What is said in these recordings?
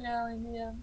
Hola, buen día.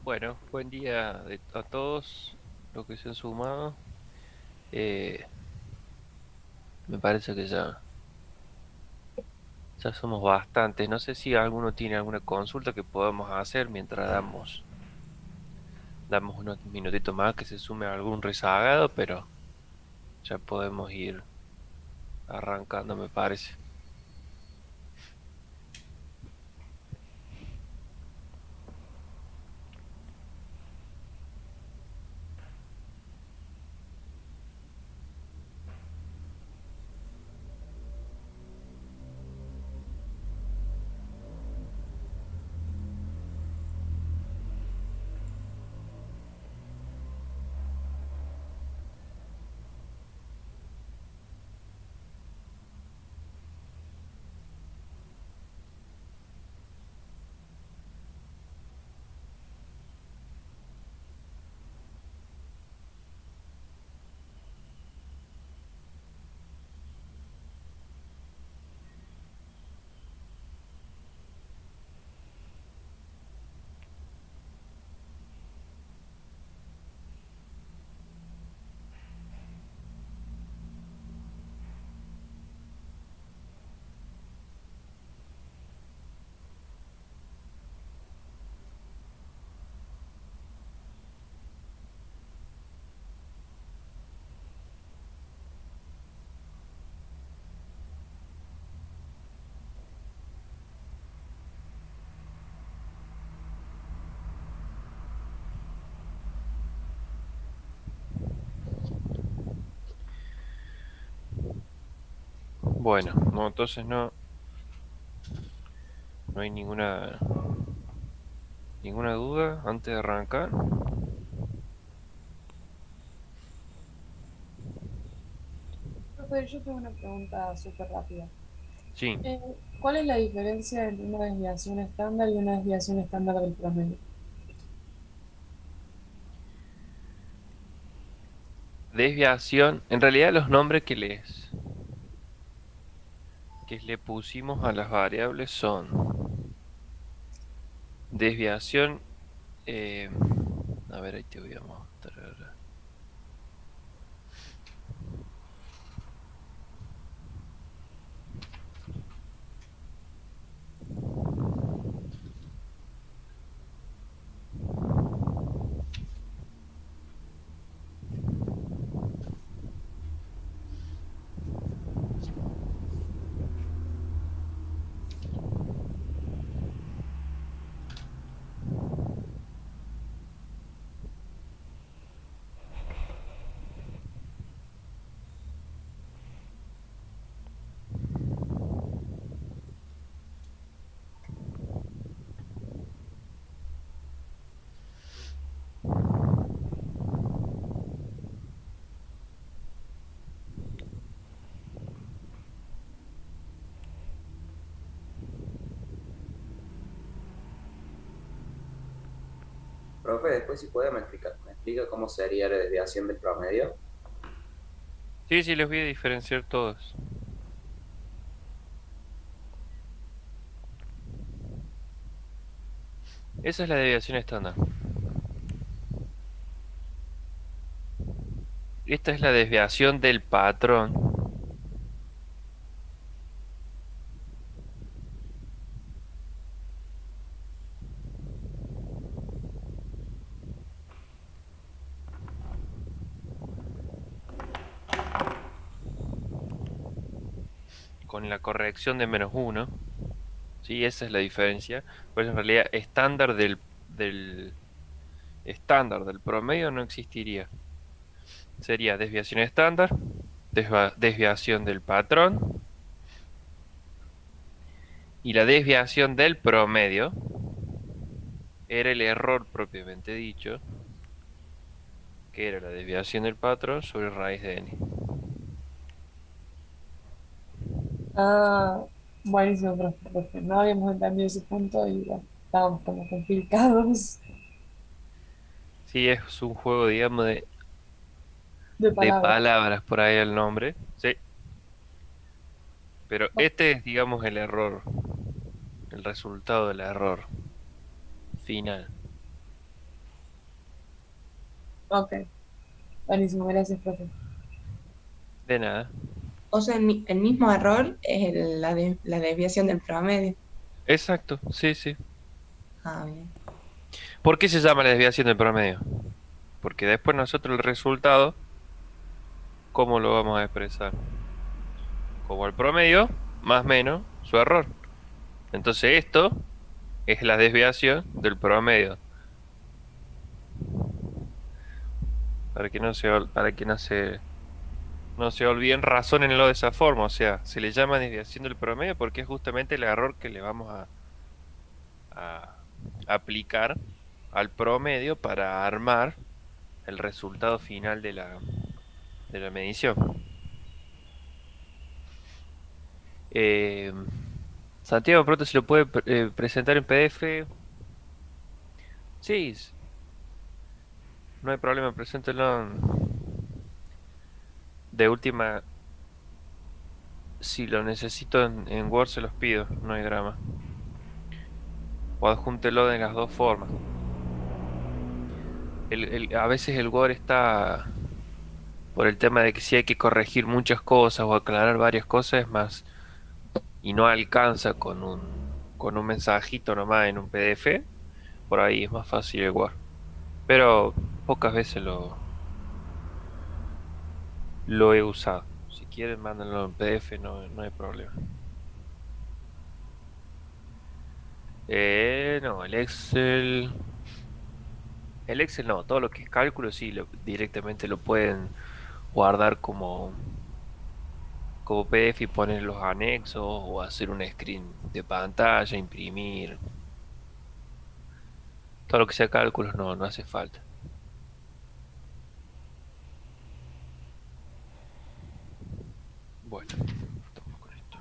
Bueno, buen día a todos los que se han sumado. Eh, Me parece que ya somos bastantes. No sé si alguno tiene alguna consulta que podamos hacer mientras damos unos minutitos más que se sume algún rezagado, pero ya podemos ir arrancando, me parece. Bueno, no, entonces no hay ninguna duda antes de arrancar. Profe, yo tengo una pregunta súper rápida. Sí, Eh, ¿Cuál es la diferencia entre una desviación estándar y una desviación estándar del promedio? desviación. En realidad los nombres que le pusimos a las variables son desviación. eh, a ver, ahí te voy a mostrar. Profe, después si puede me explica cómo sería la desviación del promedio. Sí, sí, les voy a diferenciar todos. Esa es la desviación estándar. Esta es la desviación del patrón con la corrección de -1. Sí, esa es la diferencia. Pues en realidad del estándar del promedio no existiría. Sería desviación estándar, desviación del patrón y la desviación del promedio era el error propiamente dicho, que era la desviación del patrón sobre raíz de n. Ah, buenísimo, profe, porque no habíamos entendido ese punto y bueno, estábamos como complicados Sí, es un juego, digamos, de de palabras. palabras por ahí el nombre. Sí, pero este es, digamos, el error, el resultado del error final. Ok, buenísimo, gracias, profe. De nada. O sea, el mismo error es la desviación del promedio. Exacto, sí, sí. Ah, bien. ¿Por qué se llama la desviación del promedio? Porque después nosotros el resultado, ¿cómo lo vamos a expresar? Como el promedio más menos su error. Entonces esto es la desviación del promedio. Para que no se, para que no se olviden, razónenlo de esa forma. O sea, se le llama desviación del promedio porque es justamente el error que le vamos a aplicar al promedio para armar el resultado final de la medición. Eh, Santiago, pronto se lo puede presentar en PDF. Sí, no hay problema, preséntelo de última. Si lo necesito en Word se los pido, no hay drama. O adjúntelo de las dos formas. A veces el Word está por el tema de que si hay que corregir muchas cosas o aclarar varias cosas es más y no alcanza con un mensajito nomás en un PDF, por ahí es más fácil el Word. Pero pocas veces lo he usado. Si quieren, mándenlo en PDF, no, no hay problema. No, el Excel. El Excel no, todo lo que es cálculo sí, directamente lo pueden guardar como PDF y poner los anexos o hacer un screen de pantalla, imprimir. Todo lo que sea cálculos no, no hace falta. Bueno, estamos con esto.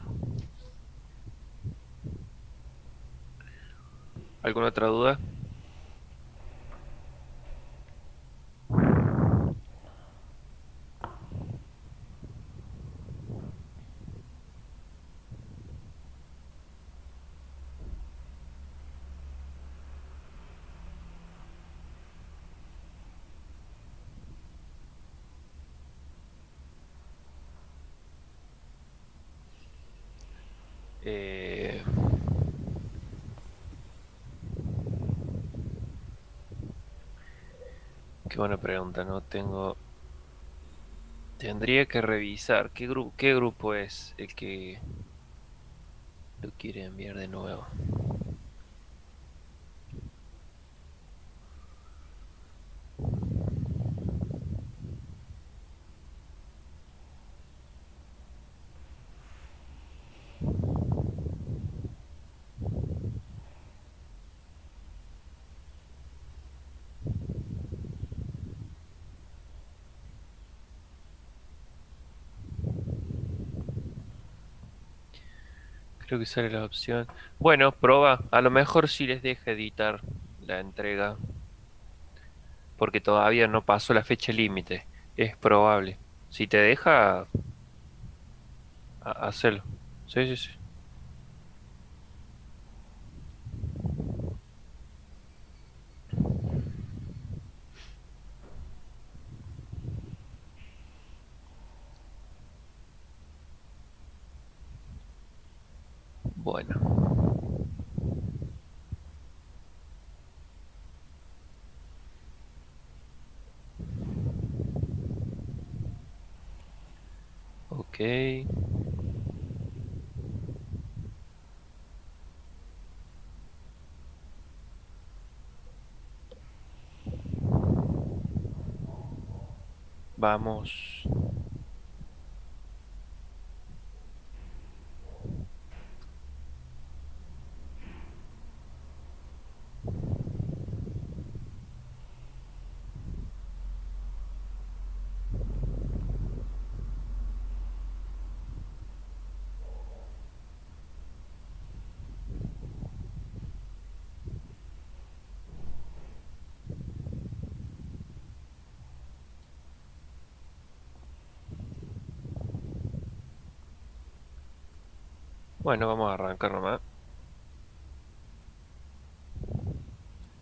¿Alguna otra duda? Eh, Qué buena pregunta, no tengo. Tendría que revisar qué grupo es el que lo quiere enviar de nuevo. Creo que sale la opción. Bueno, proba. A lo mejor sí les deja editar la entrega. Porque todavía no pasó la fecha límite. Es probable. Si te deja, hacerlo. Sí, sí, sí. Bueno, ok. Vamos. Bueno, vamos a arrancar nomás.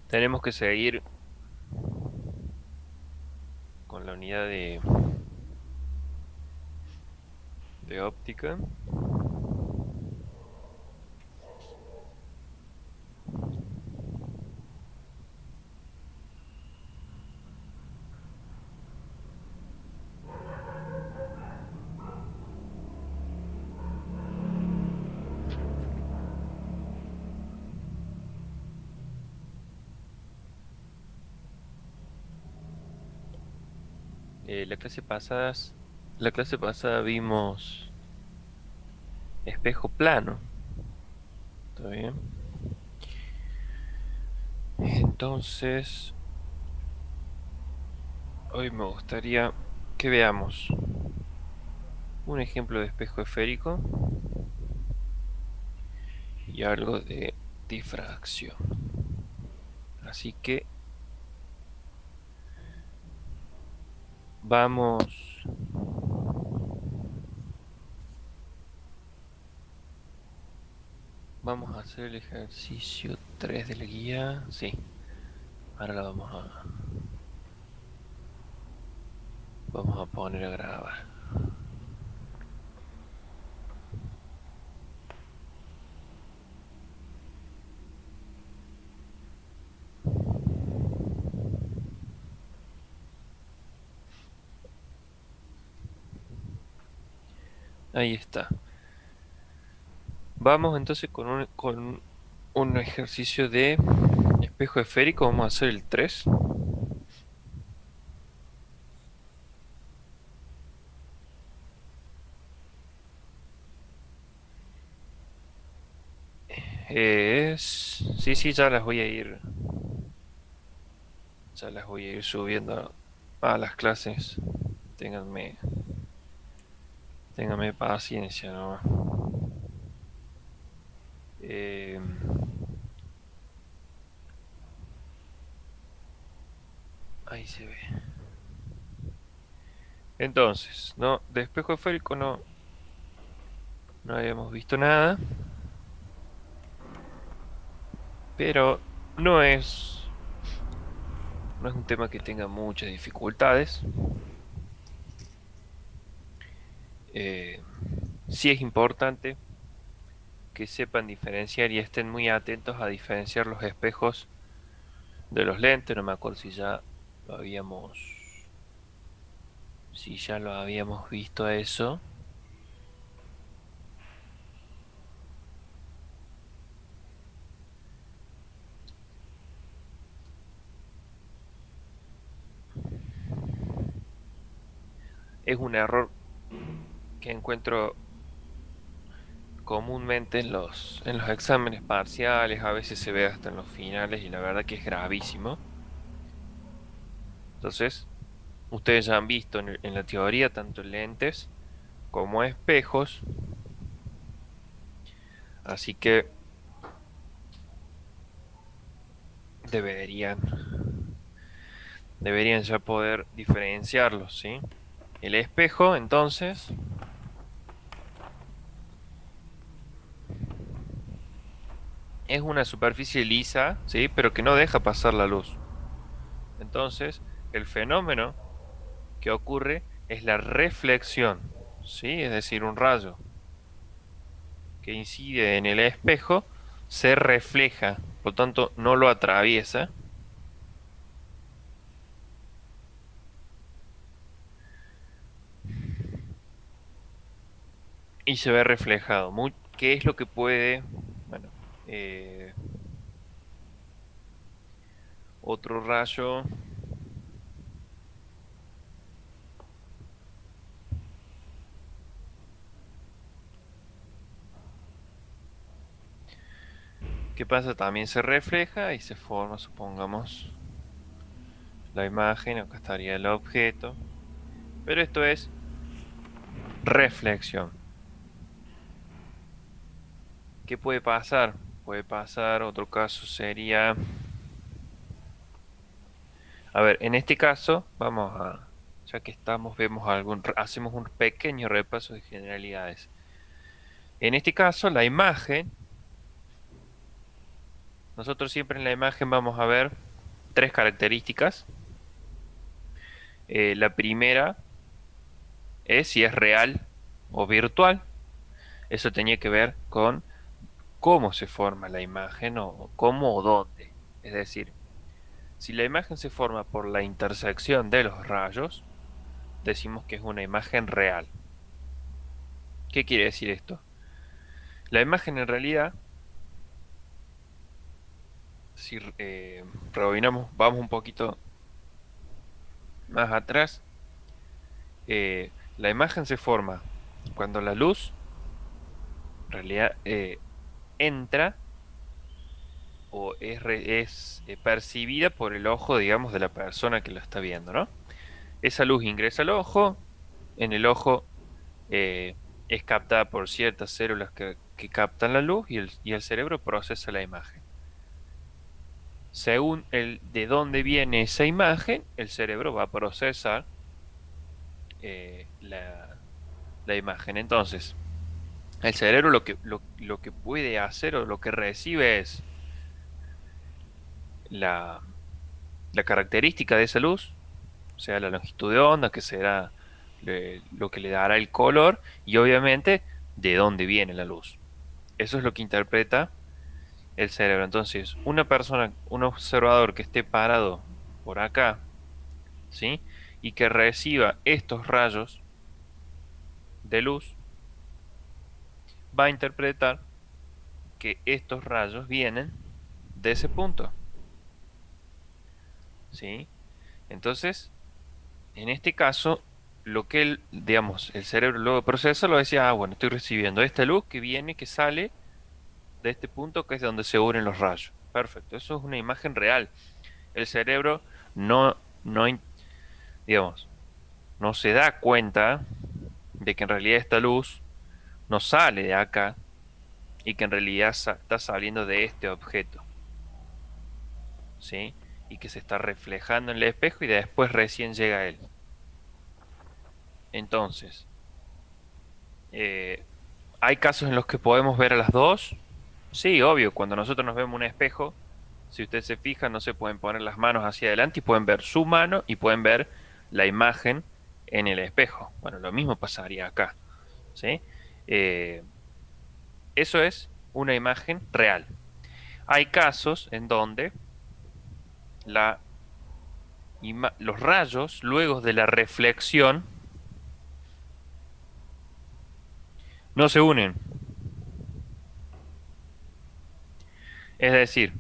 Tenemos que seguir con la unidad de óptica. La clase pasada vimos espejo plano. ¿Está bien? Entonces, hoy me gustaría que veamos un ejemplo de espejo esférico y algo de difracción. Así que vamos a hacer el ejercicio 3 de la guía. Sí, ahora la vamos a poner a grabar. Ahí está. Vamos entonces con un ejercicio de espejo esférico. Vamos a hacer el 3. Sí, sí, ya las voy a ir. Ya las voy a ir subiendo a las clases. Ténganme, ténganme paciencia, ¿no? Eh, Ahí se ve. Entonces, no, de espejo esférico no habíamos visto nada. Pero no es, no es un tema que tenga muchas dificultades. Eh, sí es importante que sepan diferenciar y estén muy atentos a diferenciar los espejos de los lentes. No me acuerdo si ya lo habíamos visto eso. Es un error que encuentro comúnmente en los exámenes parciales, a veces se ve hasta en los finales y la verdad que es gravísimo. Entonces, ustedes ya han visto en la teoría tanto lentes como espejos, así que deberían, deberían ya poder diferenciarlos, ¿sí? El espejo, entonces, es una superficie lisa, ¿sí? Pero que no deja pasar la luz. Entonces, el fenómeno que ocurre es la reflexión, ¿sí? Es decir, un rayo que incide en el espejo se refleja, por lo tanto no lo atraviesa. Y se ve reflejado. ¿Qué es lo que puede? Bueno, eh, otro rayo. ¿Qué pasa? También se refleja y se forma, supongamos, la imagen. Acá estaría el objeto. Pero esto es reflexión. ¿Qué puede pasar? Puede pasar, otro caso sería... A ver, en este caso, ya que estamos, hacemos un pequeño repaso de generalidades. En este caso, la imagen, nosotros siempre en la imagen vamos a ver tres características. La primera es si es real o virtual. Eso tenía que ver con cómo se forma la imagen o cómo o dónde. Es decir, si la imagen se forma por la intersección de los rayos, decimos que es una imagen real. ¿Qué quiere decir esto? La imagen en realidad, si rebobinamos, vamos un poquito más atrás, la imagen se forma cuando la luz en realidad entra o es percibida por el ojo, digamos, de la persona que la está viendo, ¿no? Esa luz ingresa al ojo, en el ojo eh, es captada por ciertas células que captan la luz y el cerebro procesa la imagen. Según de dónde viene esa imagen, el cerebro va a procesar la imagen. Entonces, el cerebro lo que puede hacer o lo que recibe es la, la característica de esa luz, o sea, la longitud de onda, que será lo que le dará el color, y obviamente de dónde viene la luz. Eso es lo que interpreta el cerebro. Entonces, una persona, un observador que esté parado por acá, ¿sí? Y que reciba estos rayos de luz, va a interpretar que estos rayos vienen de ese punto, ¿sí? Entonces, en este caso, lo que digamos, el cerebro luego procesa, lo decía, bueno, estoy recibiendo esta luz que viene, que sale de este punto que es donde se unen los rayos. Perfecto, eso es una imagen real. El cerebro no, no, digamos, no se da cuenta de que en realidad esta luz no sale de acá y que en realidad está saliendo de este objeto, ¿sí? Y que se está reflejando en el espejo y después recién llega a él. Entonces, eh, ¿hay casos en los que podemos ver a las dos? Sí, obvio, cuando nosotros nos vemos un espejo, si ustedes se fijan, no se pueden poner las manos hacia adelante y pueden ver su mano y pueden ver la imagen en el espejo. Bueno, lo mismo pasaría acá, ¿sí? Eh, Eso es una imagen real. Hay casos en donde los rayos, luego de la reflexión, no se unen. Es decir,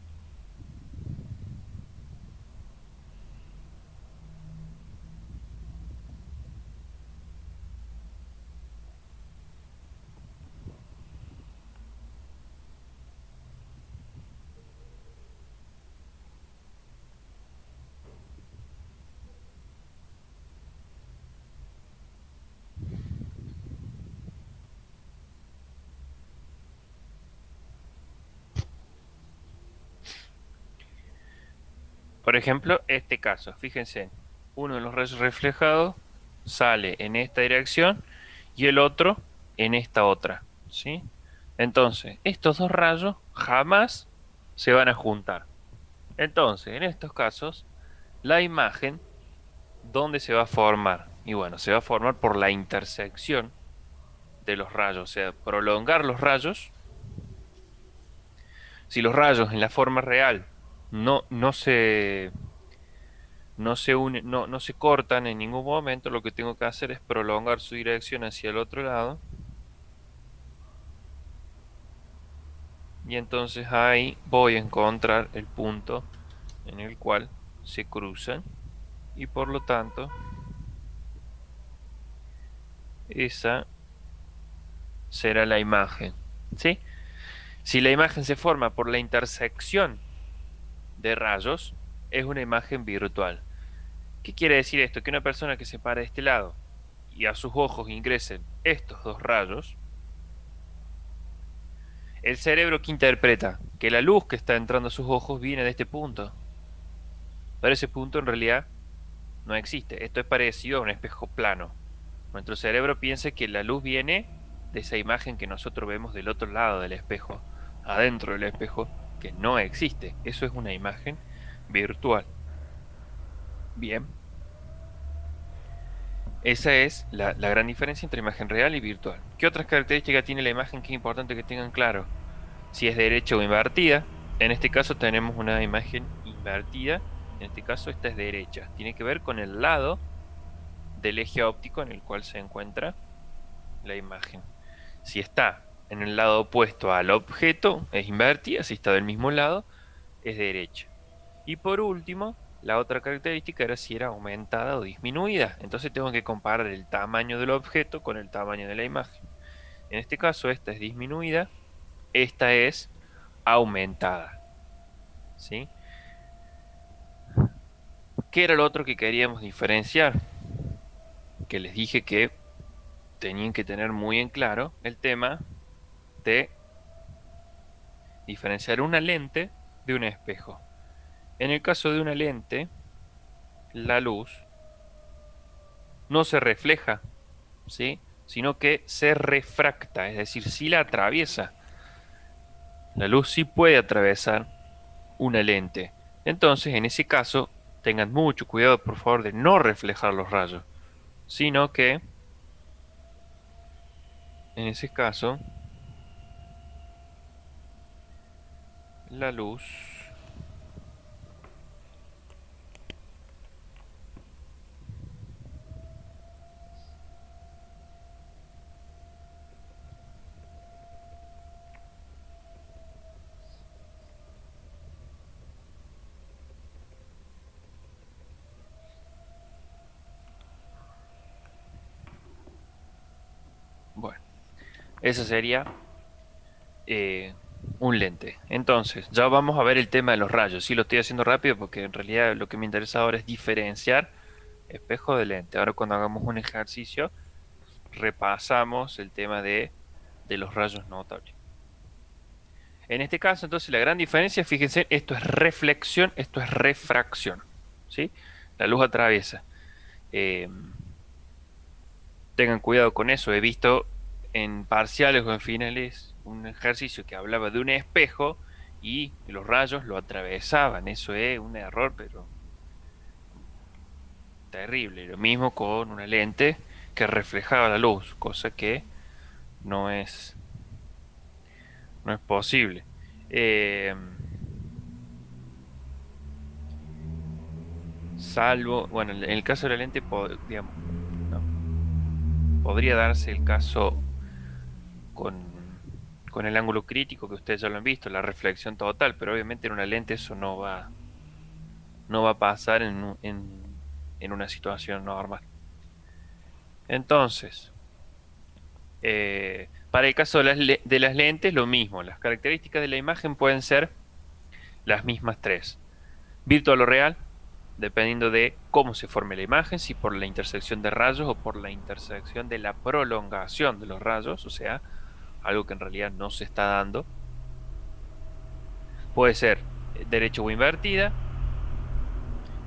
por ejemplo, este caso, fíjense, uno de los rayos reflejados sale en esta dirección y el otro en esta otra, ¿sí? Entonces, estos dos rayos jamás se van a juntar. Entonces, en estos casos, la imagen, ¿dónde se va a formar? Y bueno, se va a formar por la intersección de los rayos, o sea, prolongar los rayos Si los rayos en la forma real no se cortan en ningún momento, lo que tengo que hacer es prolongar su dirección hacia el otro lado. Y entonces ahí voy a encontrar el punto en el cual se cruzan. Y por lo tanto, esa será la imagen. ¿Sí? Si la imagen se forma por la intersección de rayos, es una imagen virtual. ¿Qué quiere decir esto? Que una persona que se para de este lado y a sus ojos ingresen estos dos rayos, el cerebro que interpreta que la luz que está entrando a sus ojos viene de este punto. Pero ese punto en realidad no existe. Esto es parecido a un espejo plano. Nuestro cerebro piensa que la luz viene de esa imagen que nosotros vemos del otro lado del espejo, adentro del espejo, que no existe. Eso es una imagen virtual. Bien. Esa es la gran diferencia entre imagen real y virtual. ¿Qué otras características tiene la imagen que es importante que tengan claro? Si es derecha o invertida. En este caso tenemos una imagen invertida. En este caso esta es derecha. Tiene que ver con el lado del eje óptico en el cual se encuentra la imagen. Si está en el lado opuesto al objeto, es invertida. Si está del mismo lado, es derecha. Y por último, la otra característica era si era aumentada o disminuida. Entonces tengo que comparar el tamaño del objeto con el tamaño de la imagen. En este caso, esta es disminuida, esta es aumentada. ¿Sí? ¿Qué era lo otro que queríamos diferenciar? Que les dije que tenían que tener muy en claro el tema de diferenciar una lente de un espejo. En el caso de una lente, la luz no se refleja, ¿sí? Sino que se refracta, es decir, sí la atraviesa. La luz sí puede atravesar una lente. Entonces, en ese caso, tengan mucho cuidado, por favor, de no reflejar los rayos, sino que, en ese caso, la luz bueno, esa sería un lente. Entonces, ya vamos a ver el tema de los rayos. Sí, lo estoy haciendo rápido porque en realidad lo que me interesa ahora es diferenciar espejo de lente. Ahora cuando hagamos un ejercicio, repasamos el tema de los rayos notables. En este caso, entonces, la gran diferencia, fíjense, esto es reflexión, esto es refracción. ¿Sí? La luz atraviesa. Eh, Tengan cuidado con eso. He visto en parciales o en finales un ejercicio que hablaba de un espejo y los rayos lo atravesaban. Eso es un error, pero terrible. Lo mismo con una lente que reflejaba la luz, cosa que no es, no es posible. Eh, Salvo, bueno, en el caso de la lente, digamos, no, podría darse el caso con, con el ángulo crítico, que ustedes ya lo han visto, la reflexión total, pero obviamente en una lente eso no va a pasar en una situación normal. Entonces, para el caso de las lentes, lo mismo. Las características de la imagen pueden ser las mismas tres. Virtual o real, dependiendo de cómo se forme la imagen, si por la intersección de rayos o por la intersección de la prolongación de los rayos, o sea, algo que en realidad no se está dando. Puede ser derecha o invertida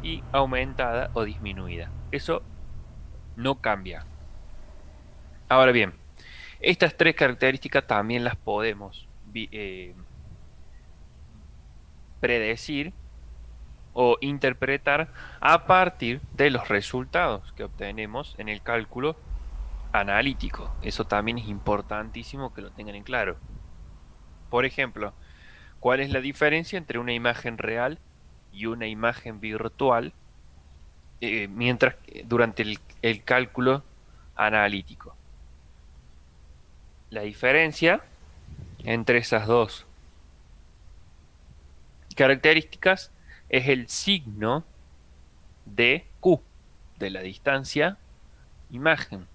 y aumentada o disminuida. Eso no cambia. Ahora bien, estas tres características también las podemos predecir o interpretar a partir de los resultados que obtenemos en el cálculo analítico. Eso también es importantísimo que lo tengan en claro. Por ejemplo, ¿Cuál es la diferencia entre una imagen real y una imagen virtual durante el cálculo analítico? La diferencia entre esas dos características es el signo de Q, de la distancia imagen.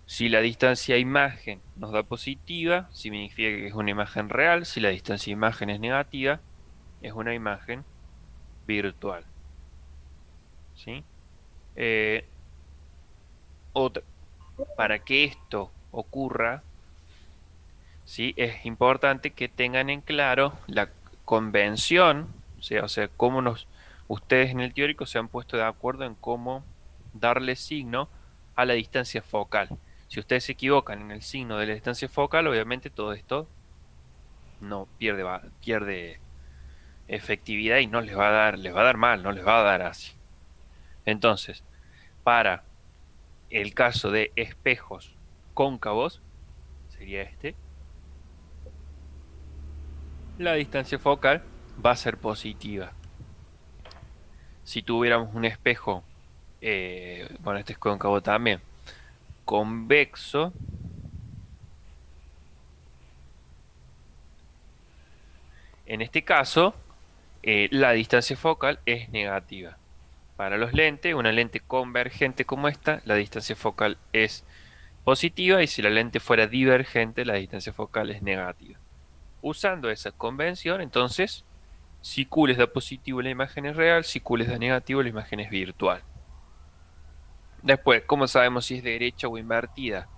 Si la distancia imagen nos da positiva, significa que es una imagen real. Si la distancia imagen es negativa, es una imagen virtual. ¿Sí? Eh, otra, para que esto ocurra, ¿sí? Es importante que tengan en claro la convención, o sea, ustedes en el teórico se han puesto de acuerdo en cómo darle signo a la distancia focal. Si ustedes se equivocan en el signo de la distancia focal, obviamente todo esto no pierde efectividad y no les va a dar mal, no les va a dar así. Entonces, para el caso de espejos cóncavos, sería este, la distancia focal va a ser positiva. Si tuviéramos un espejo, bueno, este es cóncavo también, convexo, en este caso, la distancia focal es negativa. Para los lentes, una lente convergente como esta, la distancia focal es positiva, y si la lente fuera divergente, la distancia focal es negativa. Usando esa convención, entonces, si Q les da positivo, la imagen es real; si Q les da negativo, la imagen es virtual. Después, ¿cómo sabemos si es derecha o invertida?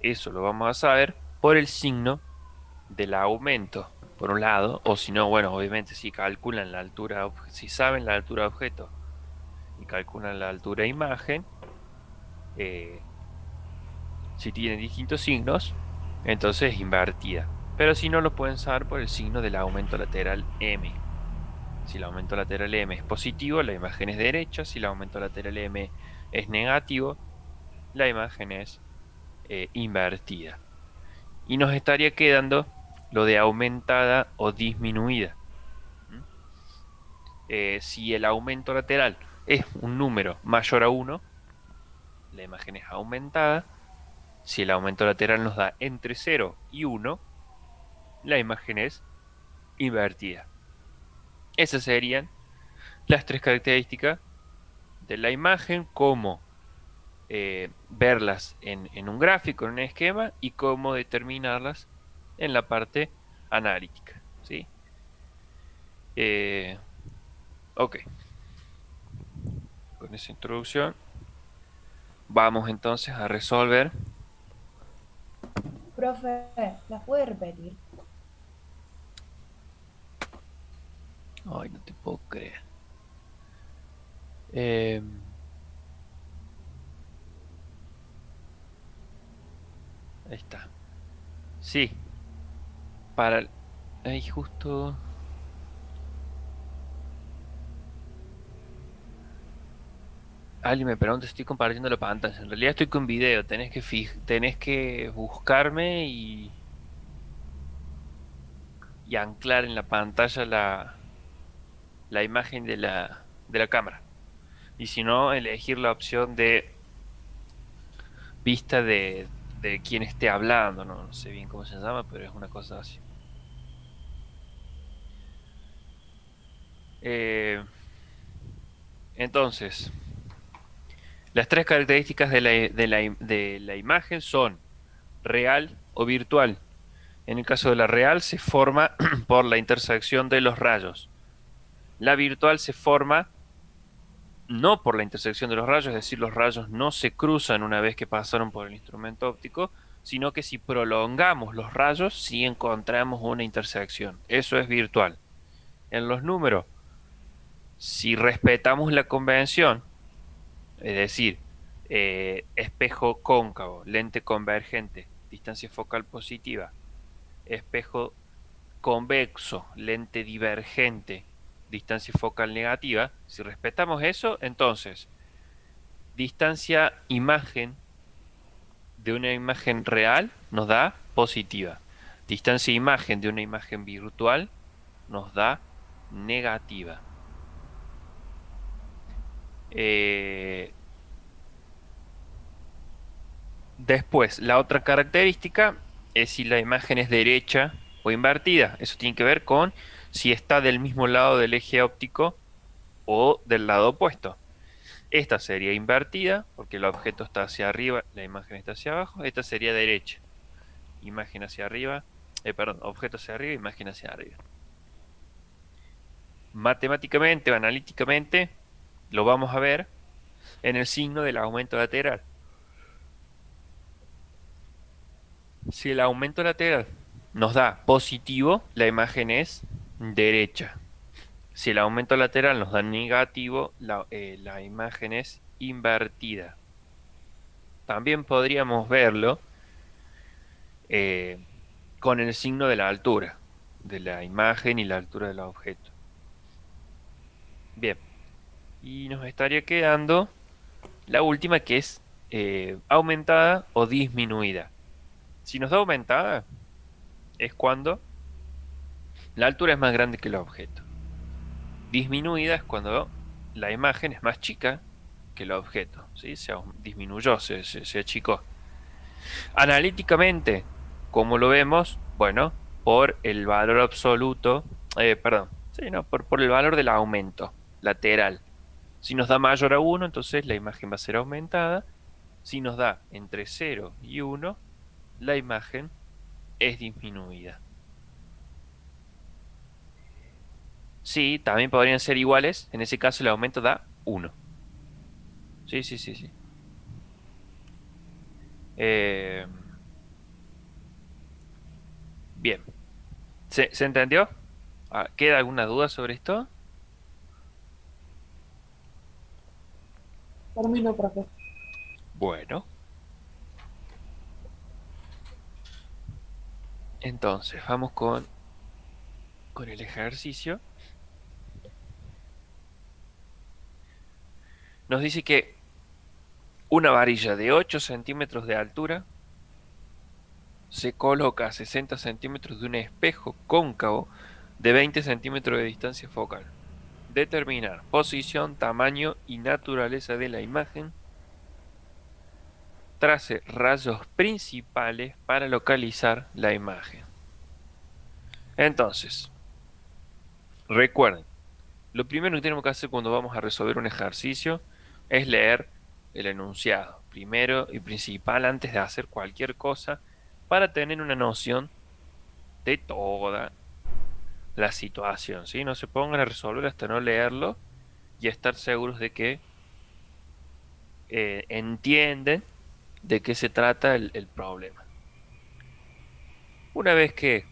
Eso lo vamos a saber por el signo del aumento, por un lado, o si no, bueno, obviamente si calculan la altura, si saben la altura de objeto y calculan la altura de imagen, eh, si tienen distintos signos, entonces es invertida. Pero si no, lo pueden saber por el signo del aumento lateral M. Si el aumento lateral M es positivo, la imagen es derecha; si el aumento lateral M es negativo, la imagen es invertida. Y nos estaría quedando lo de aumentada o disminuida. Si el aumento lateral es un número mayor a 1, la imagen es aumentada. Si el aumento lateral nos da entre 0 y 1, la imagen es invertida. Esas serían las tres características de la imagen: cómo verlas en un gráfico, en un esquema, y cómo determinarlas en la parte analítica. ¿Sí? Ok, con esa introducción vamos entonces a resolver. Profe, ¿las puede repetir? Ay, no te puedo creer. Eh, Ahí está. Sí, para... Ahí justo... Ali me pregunta si estoy compartiendo la pantalla. En realidad estoy con video. Tenés que buscarme y anclar en la pantalla la imagen de la cámara. Y si no, elegir la opción de vista de quien esté hablando. No sé bien cómo se llama, pero es una cosa así. Entonces, las tres características de la imagen son real o virtual. En el caso de la real, se forma por la intersección de los rayos. La virtual se forma no por la intersección de los rayos, es decir, los rayos no se cruzan una vez que pasaron por el instrumento óptico, sino que si prolongamos los rayos, sí encontramos una intersección. Eso es virtual. En los números, si respetamos la convención, es decir, espejo cóncavo, lente convergente, distancia focal positiva; espejo convexo, lente divergente, distancia focal negativa. Si respetamos eso, entonces distancia imagen de una imagen real nos da positiva. Distancia imagen de una imagen virtual nos da negativa. Eh, Después, la otra característica es si la imagen es derecha o invertida. Eso tiene que ver con si está del mismo lado del eje óptico o del lado opuesto. Esta sería invertida porque el objeto está hacia arriba, la imagen está hacia abajo. Esta sería derecha. Imagen hacia arriba, perdón, objeto hacia arriba, imagen hacia arriba. Matemáticamente o analíticamente lo vamos a ver en el signo del aumento lateral. Si el aumento lateral nos da positivo, la imagen es derecha. Si el aumento lateral nos da negativo, la imagen es invertida. También podríamos verlo eh, con el signo de la altura de la imagen y la altura del objeto. Bien, y nos estaría quedando la última, que es aumentada o disminuida. Si nos da aumentada, es cuando la altura es más grande que el objeto. Disminuida es cuando la imagen es más chica que el objeto, ¿sí? Disminuyó, se achicó. Analíticamente, ¿cómo lo vemos? Bueno, por el valor absoluto, perdón, sí, no, por el valor del aumento lateral. Si nos da mayor a 1, entonces la imagen va a ser aumentada. Si nos da entre 0 y 1, la imagen es disminuida. Sí, también podrían ser iguales. En ese caso el aumento da 1. Sí, sí, sí, sí. Eh, bien. ¿Se entendió? ¿Queda alguna duda sobre esto? Termino, profe. Bueno, entonces vamos con el ejercicio. Nos dice que una varilla de 8 centímetros de altura se coloca a 60 centímetros de un espejo cóncavo de 20 centímetros de distancia focal. Determinar posición, tamaño y naturaleza de la imagen. Trace rayos principales para localizar la imagen. Entonces, recuerden, lo primero que tenemos que hacer cuando vamos a resolver un ejercicio es leer el enunciado, primero y principal, antes de hacer cualquier cosa, para tener una noción de toda la situación, ¿sí? No se pongan a resolver hasta no leerlo y estar seguros de que entienden de qué se trata el problema. Una vez que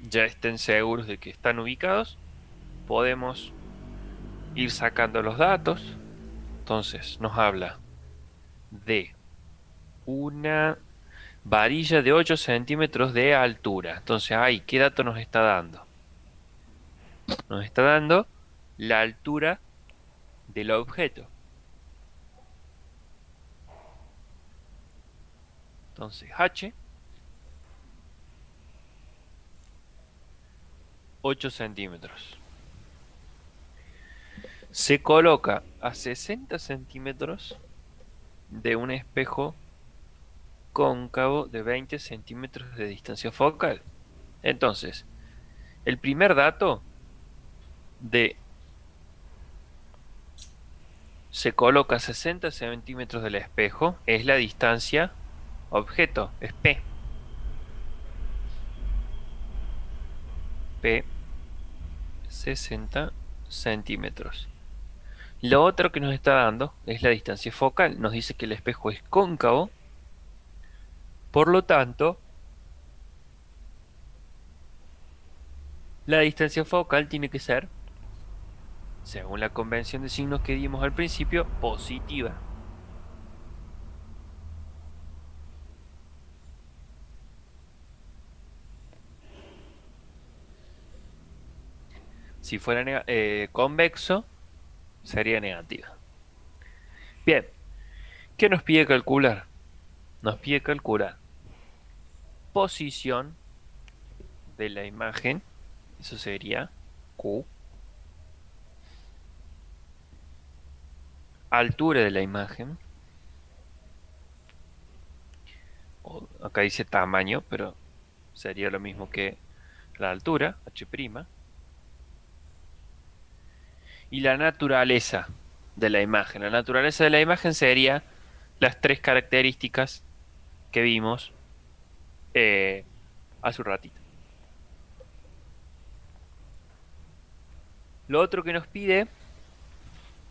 ya estén seguros de que están ubicados, podemos ir sacando los datos. Entonces nos habla de una varilla de 8 centímetros de altura. Entonces, ahí, ¿qué dato nos está dando? Nos está dando la altura del objeto. Entonces, H, 8 centímetros. Se coloca a 60 centímetros de un espejo cóncavo de 20 centímetros de distancia focal. Entonces, el primer dato de se coloca a 60 centímetros del espejo es la distancia objeto, es P. P, 60 centímetros. Lo otro que nos está dando es la distancia focal. Nos dice que el espejo es cóncavo. Por lo tanto, la distancia focal tiene que ser, según la convención de signos que dimos al principio, positiva. Si fuera convexo, sería negativa. Bien, ¿qué nos pide calcular? Nos pide calcular posición de la imagen, eso sería Q. Altura de la imagen, o acá dice tamaño, pero sería lo mismo que la altura, H'. Y la naturaleza de la imagen. La naturaleza de la imagen sería las tres características que vimos hace un ratito. Lo otro que nos pide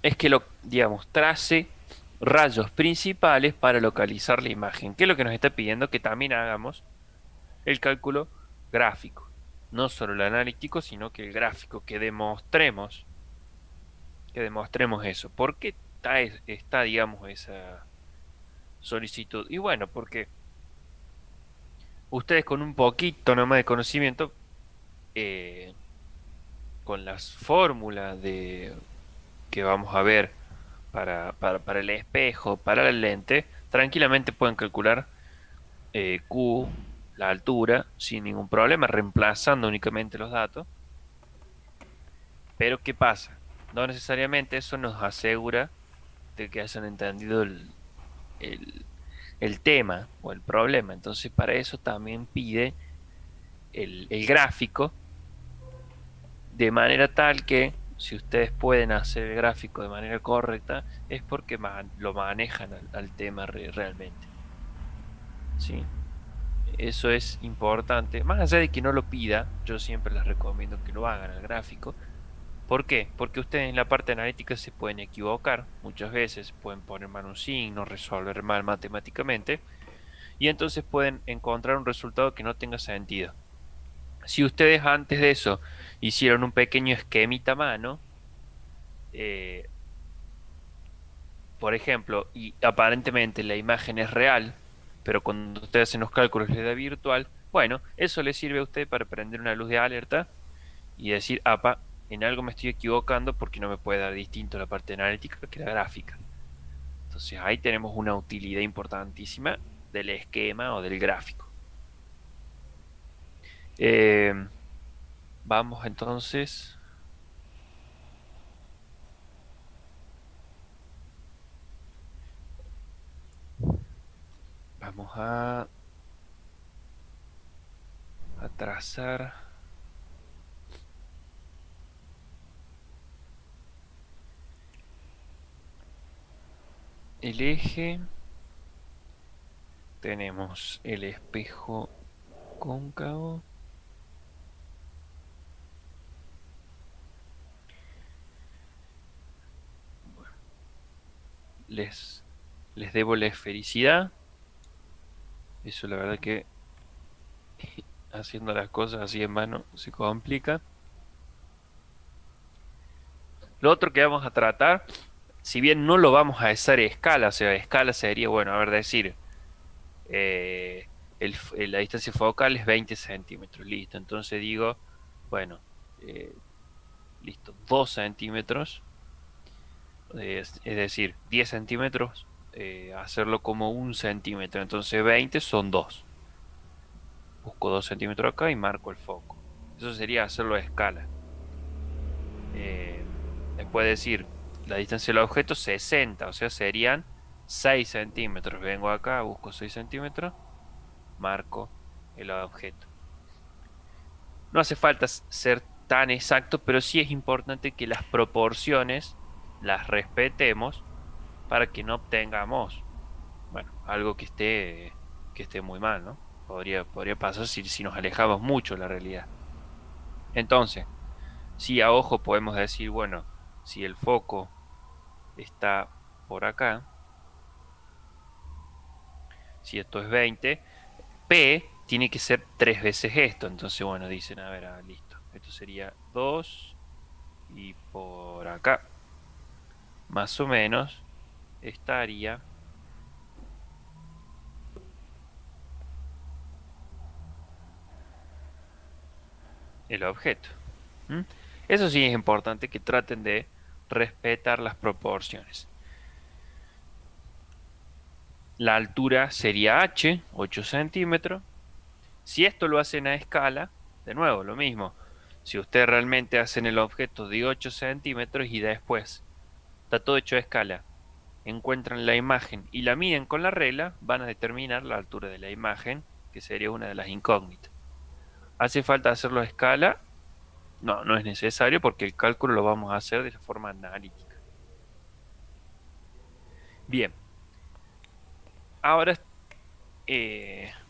es que digamos, trace rayos principales para localizar la imagen. ¿Qué es lo que nos está pidiendo? Que también hagamos el cálculo gráfico. No solo el analítico, sino que el gráfico, que demostremos eso. ¿Por qué está, digamos, esa solicitud? Y bueno, porque ustedes con un poquito nomás de conocimiento, eh, con las fórmulas que vamos a ver para el espejo, para la lente, tranquilamente pueden calcular Q, la altura, sin ningún problema, reemplazando únicamente los datos. Pero ¿qué pasa? No necesariamente eso nos asegura de que hayan entendido el- el tema o el problema. Entonces para eso también pide el gráfico, de manera tal que si ustedes pueden hacer el gráfico de manera correcta es porque lo manejan al tema realmente. ¿Sí? Eso es importante. Más allá de que no lo pida, yo siempre les recomiendo que lo hagan al gráfico. ¿Por qué? Porque ustedes en la parte analítica se pueden equivocar, muchas veces pueden poner mal un signo, resolver mal matemáticamente, y entonces pueden encontrar un resultado que no tenga sentido. Si ustedes antes de eso hicieron un pequeño esquemita a mano, eh, por ejemplo, y aparentemente la imagen es real, pero cuando ustedes hacen los cálculos les da virtual, bueno, eso les sirve a usted para prender una luz de alerta y decir, apa, en algo me estoy equivocando porque no me puede dar distinto la parte analítica que la gráfica. Entonces ahí tenemos una utilidad importantísima del esquema o del gráfico. Eh, Vamos entonces. Vamos a trazar el eje. Tenemos el espejo cóncavo. Bueno, les debo la esfericidad. Eso la verdad que haciendo las cosas así en mano se complica. Lo otro que vamos a tratar, si bien no lo vamos a hacer a escala, o sea, a escala sería, bueno, a ver, decir, eh, la distancia focal es 20 centímetros, listo. Entonces digo, bueno, eh, listo, 2 centímetros, es decir, 10 centímetros, hacerlo como 1 centímetro, entonces 20 son 2. Busco 2 centímetros acá y marco el foco. Eso sería hacerlo a escala. Después decir, la distancia del objeto 60, o sea, serían 6 centímetros. Vengo acá, busco 6 centímetros, marco el objeto. No hace falta ser tan exacto, pero sí es importante que las proporciones las respetemos para que no obtengamos, bueno, algo que esté muy mal, ¿no? Podría pasar si nos alejamos mucho de la realidad. Entonces, si a ojo podemos decir, bueno, si el foco está por acá, si esto es 20, P tiene que ser 3 veces esto. Entonces, bueno, dicen, a ver, listo. Esto sería 2 y por acá, más o menos, estaría el objeto. ¿Mm? Eso sí es importante que traten de respetar las proporciones. La altura sería h, 8 centímetros. Si esto lo hacen a escala, de nuevo, lo mismo. Si ustedes realmente hacen el objeto de 8 centímetros y después está todo hecho a escala, encuentran la imagen y la miden con la regla, van a determinar la altura de la imagen, que sería una de las incógnitas. ¿Hace falta hacerlo a escala? No, no es necesario porque el cálculo lo vamos a hacer de forma analítica. Bien, ahora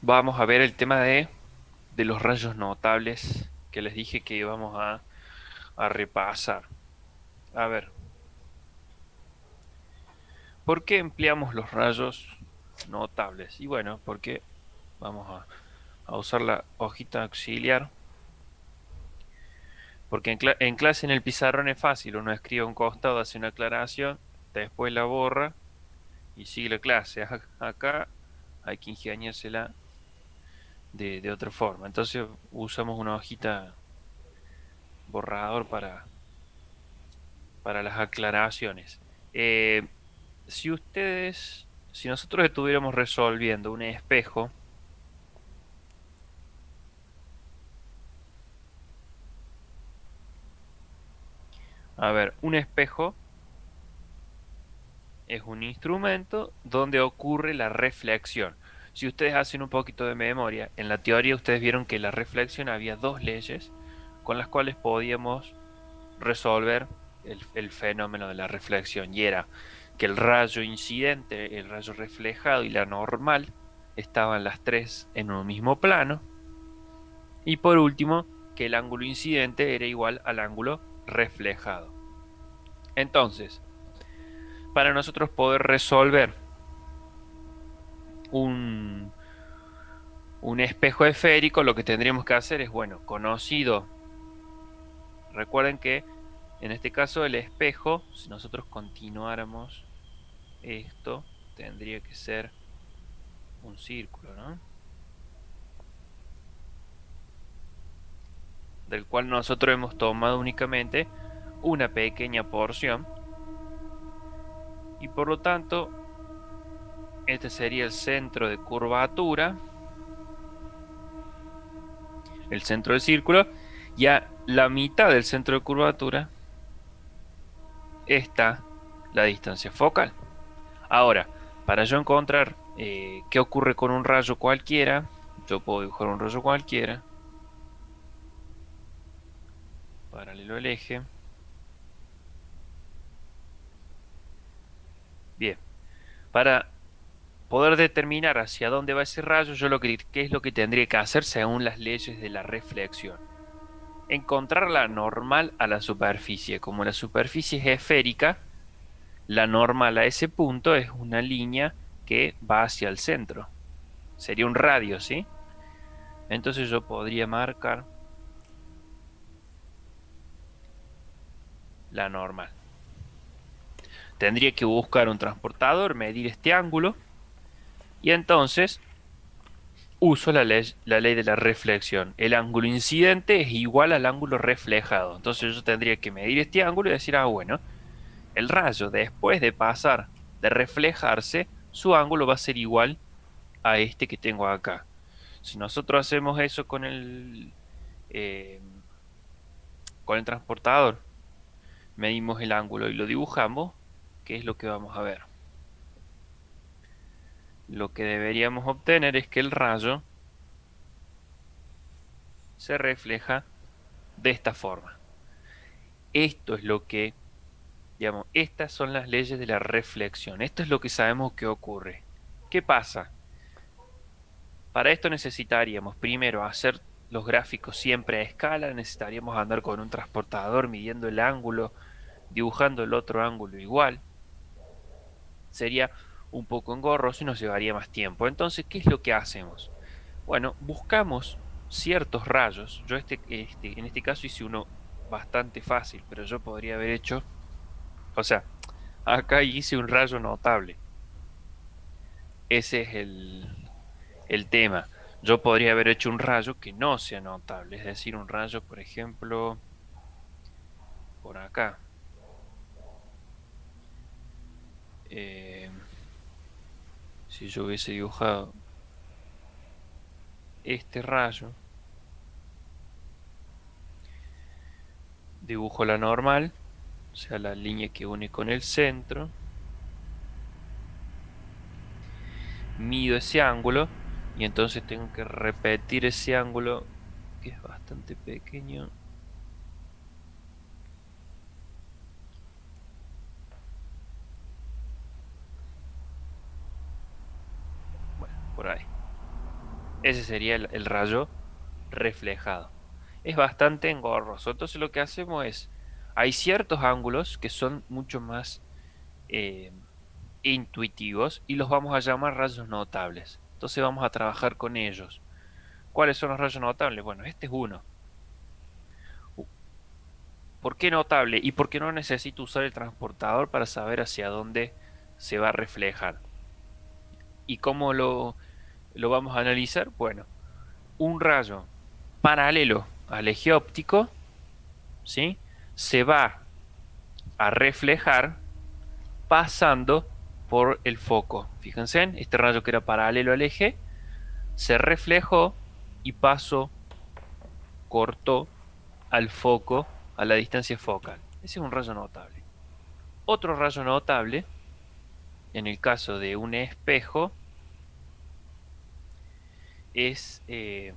vamos a ver el tema de los rayos notables que les dije que íbamos a repasar. A ver, ¿por qué empleamos los rayos notables? Y bueno, porque vamos a usar la hojita auxiliar. Porque en clase en el pizarrón es fácil, uno escribe a un costado, hace una aclaración, después la borra y sigue la clase. Acá hay que ingeniársela de otra forma. Entonces usamos una hojita borrador para las aclaraciones. Eh, si nosotros estuviéramos resolviendo un espejo, a ver, un espejo es un instrumento donde ocurre la reflexión. Si ustedes hacen un poquito de memoria, en la teoría ustedes vieron que la reflexión había dos leyes con las cuales podíamos resolver el fenómeno de la reflexión, y era que el rayo incidente, el rayo reflejado y la normal estaban las tres en un mismo plano, y por último que el ángulo incidente era igual al ángulo reflejado. Entonces, para nosotros poder resolver un, un espejo esférico, lo que tendríamos que hacer es, bueno, conocido. Recuerden que en este caso el espejo, si nosotros continuáramos esto, tendría que ser un círculo, ¿no? Del cual nosotros hemos tomado únicamente una pequeña porción. Y por lo tanto, este sería el centro de curvatura, el centro del círculo, y a la mitad del centro de curvatura está la distancia focal. Ahora, para yo encontrar qué ocurre con un rayo cualquiera, yo puedo dibujar un rayo cualquiera, paralelo al eje. Bien, para poder determinar hacia dónde va ese rayo, yo qué es lo que tendría que hacer según las leyes de la reflexión. Encontrar la normal a la superficie. Como la superficie es esférica, la normal a ese punto es una línea que va hacia el centro. Sería un radio, ¿sí? Entonces yo podría marcar la normal. Tendría que buscar un transportador, medir este ángulo, y entonces uso la ley de la reflexión. El ángulo incidente es igual al ángulo reflejado. Entonces yo tendría que medir este ángulo y decir, ah, bueno, el rayo después de pasar, de reflejarse, su ángulo va a ser igual a este que tengo acá. Si nosotros hacemos eso eh, con el transportador, medimos el ángulo y lo dibujamos, ¿qué es lo que vamos a ver? Lo que deberíamos obtener es que el rayo se refleja de esta forma. Esto es lo que, digamos, estas son las leyes de la reflexión. Esto es lo que sabemos que ocurre. ¿Qué pasa? Para esto necesitaríamos primero hacer los gráficos siempre a escala, necesitaríamos andar con un transportador midiendo el ángulo, dibujando el otro ángulo igual. Sería un poco engorroso y nos llevaría más tiempo. Entonces, ¿qué es lo que hacemos? Bueno, buscamos ciertos rayos. Yo en este caso hice uno bastante fácil, pero yo podría haber hecho, o sea, acá hice un rayo notable. Ese es el tema. Yo podría haber hecho un rayo que no sea notable, es decir, un rayo, por ejemplo, por acá. Eh, si yo hubiese dibujado este rayo, dibujo la normal, o sea, la línea que une con el centro, mido ese ángulo y entonces tengo que repetir ese ángulo que es bastante pequeño. Bueno, por ahí. Ese sería el rayo reflejado. Es bastante engorroso. Entonces lo que hacemos es, hay ciertos ángulos que son mucho más eh, intuitivos y los vamos a llamar rayos notables. Entonces vamos a trabajar con ellos. ¿Cuáles son los rayos notables? Bueno, este es uno. ¿Por qué notable? Y por qué no necesito usar el transportador para saber hacia dónde se va a reflejar. ¿Y cómo lo vamos a analizar? Bueno, un rayo paralelo al eje óptico, ¿sí? Se va a reflejar pasando por el foco. Fíjense, este rayo que era paralelo al eje se reflejó y pasó, cortó al foco, a la distancia focal. Ese es un rayo notable. Otro rayo notable, en el caso de un espejo, es,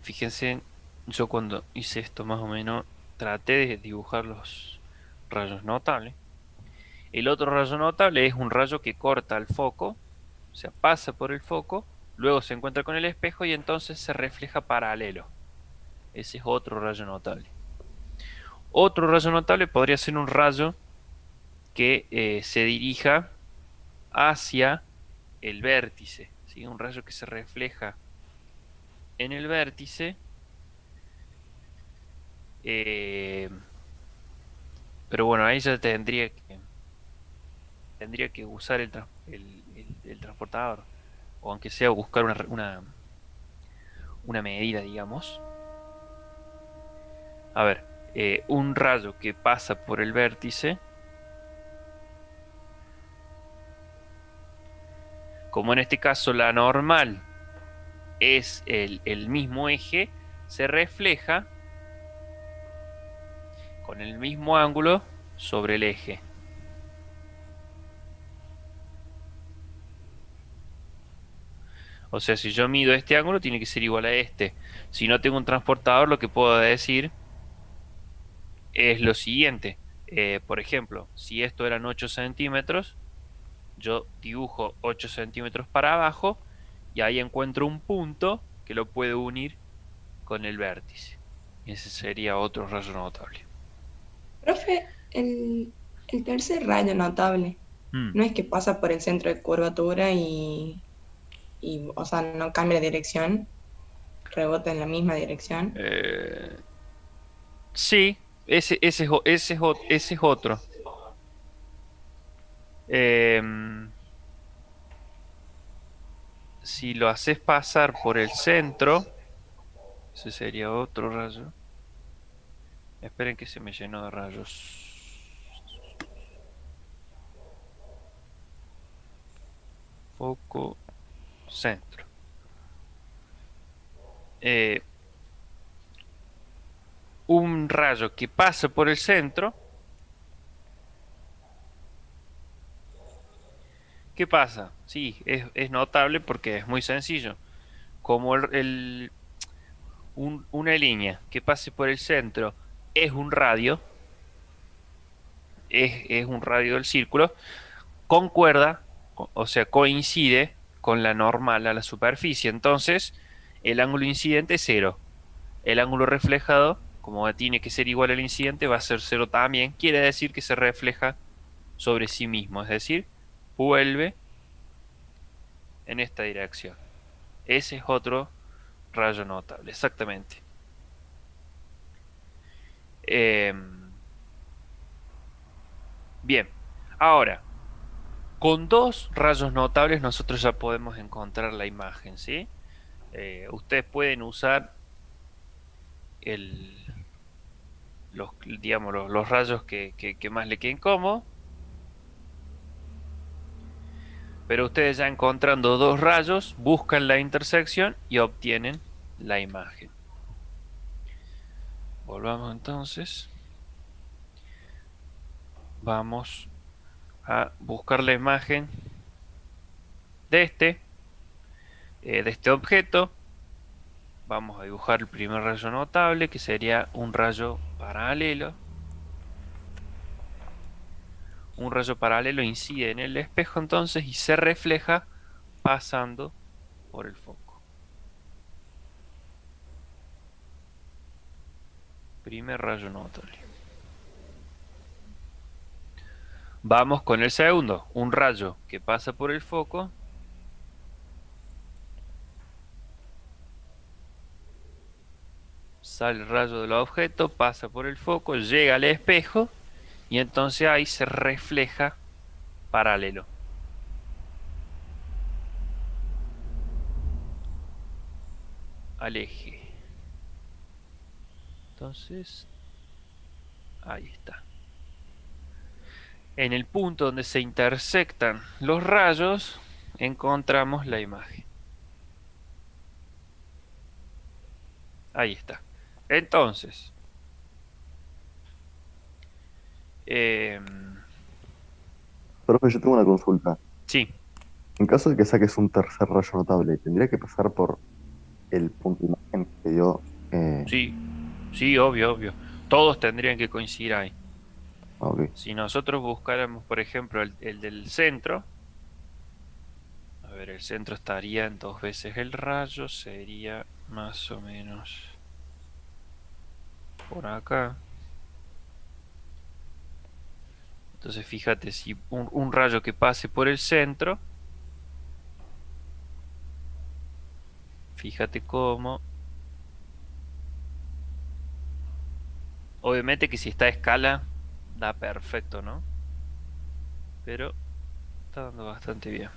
fíjense, yo cuando hice esto más o menos traté de dibujar los rayos notables. El otro rayo notable es un rayo que corta el foco, o sea, pasa por el foco, luego se encuentra con el espejo y entonces se refleja paralelo. Ese es otro rayo notable. Otro rayo notable podría ser un rayo que se dirija hacia el vértice, ¿sí? Un rayo que se refleja en el vértice, eh, pero bueno, ahí ya tendría que usar el transportador, o aunque sea buscar una medida, digamos. A ver, un rayo que pasa por el vértice, como en este caso la normal es el mismo eje, se refleja con el mismo ángulo sobre el eje. O sea, si yo mido este ángulo, tiene que ser igual a este. Si no tengo un transportador, lo que puedo decir es lo siguiente. Por ejemplo, si esto eran 8 centímetros, yo dibujo 8 centímetros para abajo y ahí encuentro un punto que lo puedo unir con el vértice. Ese sería otro rayo notable. Profe, el tercer rayo notable, Mm. no es que pasa por el centro de curvatura o sea, no cambia de dirección, rebota en la misma dirección. Sí, ese es otro. Em, si lo haces pasar por el centro, ese sería otro rayo. Esperen que se me llenó de rayos. Foco, centro. Eh, un rayo que pasa por el centro. ¿Qué pasa? Sí, es notable porque es muy sencillo. Como una línea que pase por el centro es un radio, es un radio del círculo, concuerda, o sea, coincide con la normal a la superficie. Entonces, el ángulo incidente es cero. El ángulo reflejado, como tiene que ser igual al incidente, va a ser cero también. Quiere decir que se refleja sobre sí mismo, es decir, vuelve en esta dirección. Ese es otro rayo notable, exactamente. Bien, ahora, con dos rayos notables nosotros ya podemos encontrar la imagen, ¿sí? Ustedes pueden usar el, digamos, los rayos que más le queden cómodos. Pero ustedes ya encontrando dos rayos, buscan la intersección y obtienen la imagen. Volvamos entonces. Vamos a buscar la imagen de este objeto. Vamos a dibujar el primer rayo notable, que sería un rayo paralelo. Un rayo paralelo incide en el espejo entonces y se refleja pasando por el foco. Primer rayo notable. Vamos con el segundo, un rayo que pasa por el foco. Sale el rayo del objeto, pasa por el foco, llega al espejo y entonces ahí se refleja paralelo. Al eje. Entonces, ahí está. En el punto donde se intersectan los rayos, encontramos la imagen. Ahí está. Entonces, Profe, yo tengo una consulta. sí, En caso de que saques un tercer rayo notable, ¿tendría que pasar por el punto de imagen que dio? sí, sí, obvio, obvio. Todos tendrían que coincidir ahí. Ok. Si nosotros buscáramos, por ejemplo, el del centro, a ver, el centro estaría en 2 veces el rayo, sería más o menos por acá. Entonces fíjate, si un rayo que pase por el centro, fíjate cómo. Obviamente que si está a escala, da perfecto, ¿no? Pero está dando bastante bien.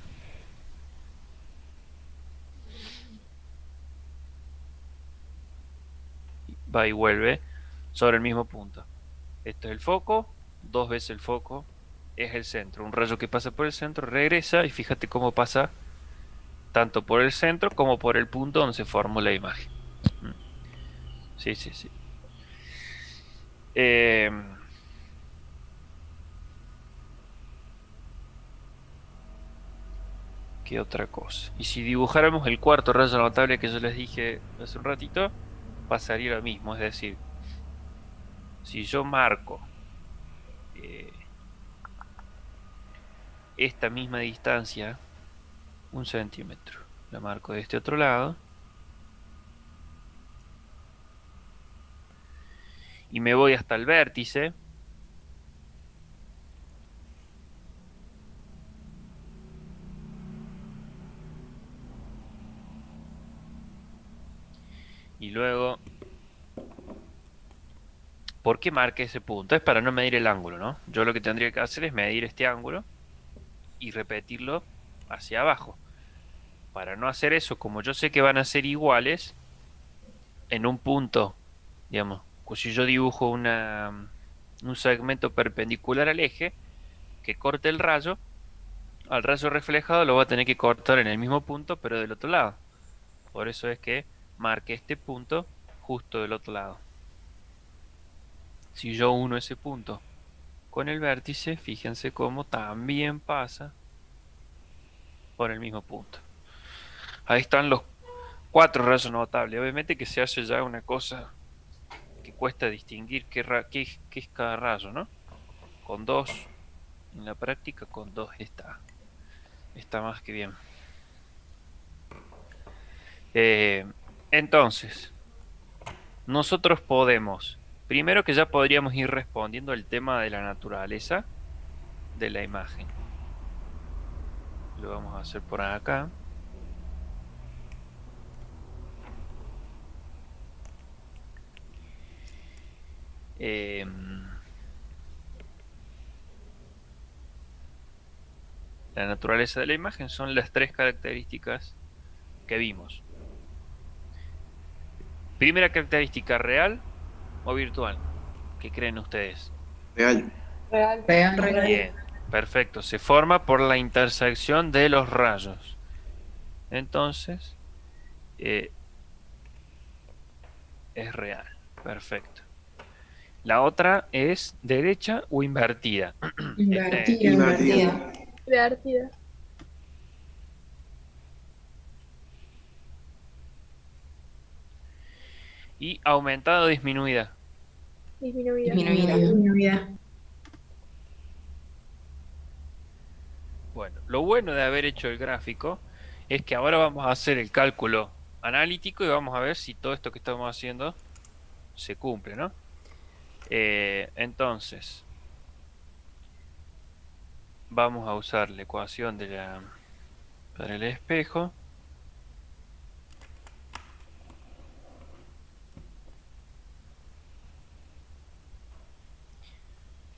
Va y vuelve sobre el mismo punto. Esto es el foco, 2 veces el foco es el centro. Un rayo que pasa por el centro regresa y fíjate cómo pasa tanto por el centro como por el punto donde se formó la imagen. Sí, sí, sí. ¿Qué otra cosa? Y si dibujáramos el cuarto rayo notable que yo les dije hace un ratito, pasaría lo mismo. Es decir, si yo marco esta misma distancia, 1 centímetro, la marco de este otro lado, y me voy hasta el vértice, y luego, ¿por qué marqué ese punto? Es para no medir el ángulo, ¿no? Yo lo que tendría que hacer es medir este ángulo y repetirlo hacia abajo. Para no hacer eso, como yo sé que van a ser iguales, en un punto, digamos, pues si yo dibujo un segmento perpendicular al eje, que corte el rayo, al rayo reflejado lo va a tener que cortar en el mismo punto, pero del otro lado. Por eso es que marque este punto justo del otro lado. Si yo uno ese punto con el vértice, fíjense cómo también pasa por el mismo punto. Ahí están los 4 rayos notables. Obviamente que se hace ya una cosa que cuesta distinguir qué es cada rayo, ¿no? Con 2, en la práctica con 2 está más que bien. Entonces, nosotros podemos, primero que ya podríamos ir respondiendo el tema de la naturaleza de la imagen. Lo vamos a hacer por acá. La naturaleza de la imagen son las 3 características que vimos. Primera característica, real o virtual. ¿Qué creen ustedes? Real. Real. Bien, perfecto. Se forma por la intersección de los rayos. Entonces, es real. Perfecto. La otra es derecha o invertida. Invertida, Invertida. invertida. Divertida. Y aumentada o disminuida. Disminuida. Disminuida. Disminuida. Bueno, lo bueno de haber hecho el gráfico es que ahora vamos a hacer el cálculo analítico y vamos a ver si todo esto que estamos haciendo se cumple, ¿no? Entonces, vamos a usar la ecuación para el espejo.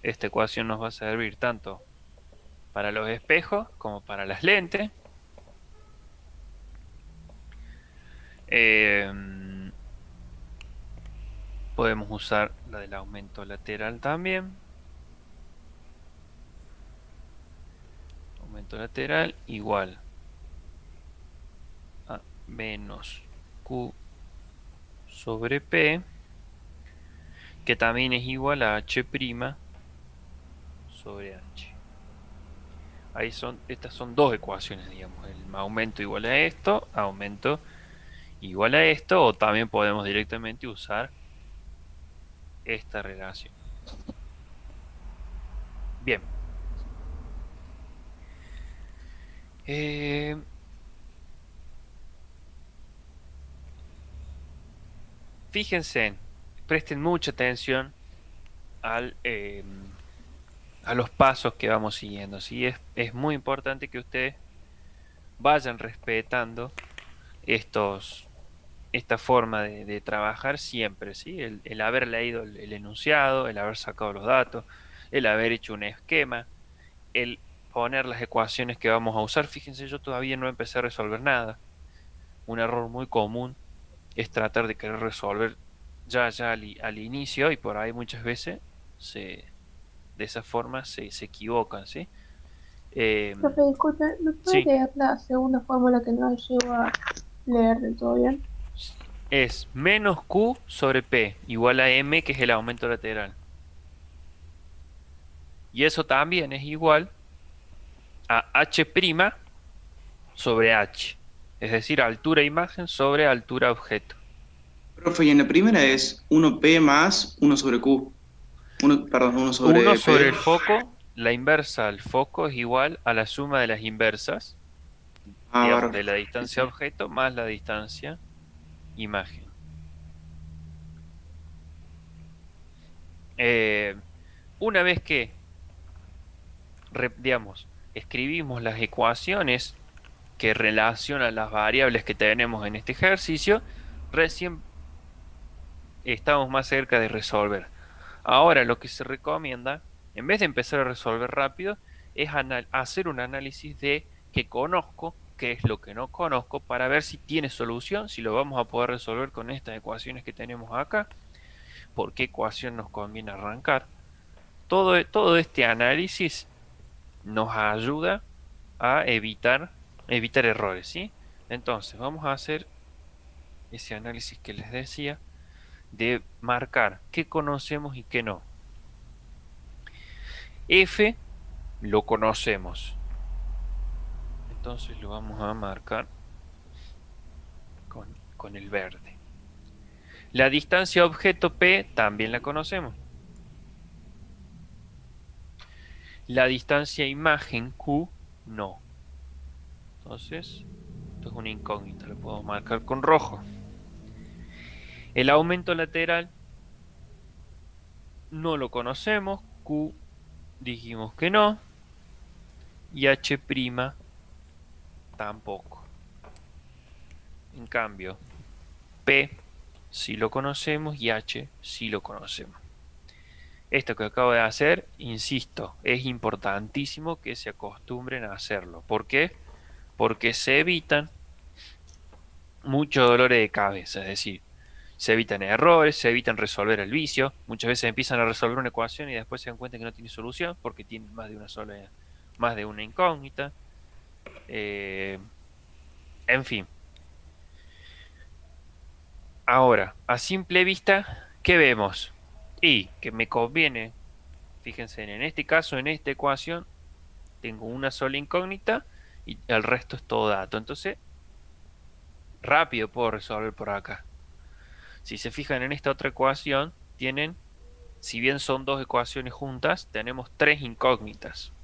Esta ecuación nos va a servir tanto para los espejos como para las lentes. Podemos usar la del aumento lateral también. Aumento lateral igual a menos Q sobre P, que también es igual a H' sobre H. Ahí estas son dos ecuaciones, digamos. El aumento igual a esto, aumento igual a esto, o también podemos directamente usar esta relación. Bien. Fíjense, presten mucha atención a los pasos que vamos siguiendo. ¿Sí? Es muy importante que ustedes vayan respetando esta forma de trabajar siempre, ¿sí? El haber leído el enunciado, el haber sacado los datos, el haber hecho un esquema, el poner las ecuaciones que vamos a usar. Fíjense, yo todavía no empecé a resolver nada. Un error muy común es tratar de querer resolver ya al inicio, y por ahí muchas veces de esa forma se equivocan, ¿sí? Profe, disculpe, ¿me puede Sí, leer la segunda fórmula que no llego a leer del todo bien? es menos Q sobre P igual a M, que es el aumento lateral. Y eso también es igual a H' sobre H. Es decir, altura imagen sobre altura objeto. Profe, y en la primera es 1P más 1 sobre Q. Perdón, 1 1 sobre sobre P. el foco, la inversa al foco es igual a la suma de las inversas, Ah, digamos, bárbaro. de la distancia objeto más la distancia imagen. Eh, una vez que, digamos, escribimos las ecuaciones que relacionan las variables que tenemos en este ejercicio, recién estamos más cerca de resolver. Ahora lo que se recomienda, en vez de empezar a resolver rápido, es hacer un análisis de qué conozco, qué es lo que no conozco, para ver si tiene solución, si lo vamos a poder resolver con estas ecuaciones que tenemos acá, por qué ecuación nos conviene arrancar. Todo este análisis nos ayuda a evitar errores, ¿sí? Entonces, vamos a hacer ese análisis que les decía de marcar qué conocemos y qué no. F lo conocemos, entonces lo vamos a marcar con el verde. La distancia objeto P también la conocemos. La distancia imagen Q no. Entonces, esto es una incógnita, lo podemos marcar con rojo. El aumento lateral no lo conocemos, Q dijimos que no, y H' tampoco. En cambio, P sí lo conocemos y H sí lo conocemos. Esto que acabo de hacer, insisto, es importantísimo que se acostumbren a hacerlo. ¿Por qué? Porque se evitan muchos dolores de cabeza, es decir, se evitan errores, se evitan resolver el vicio. Muchas veces empiezan a resolver una ecuación y después se dan cuenta que no tiene solución porque tienen más de una incógnita. En fin. Ahora, a simple vista, ¿qué vemos? Y que me conviene, fíjense, en este caso, en esta ecuación, tengo una sola incógnita y el resto es todo dato. Entonces, rápido puedo resolver por acá. Si se fijan en esta otra ecuación, tienen, si bien son dos ecuaciones juntas, tenemos tres incógnitas.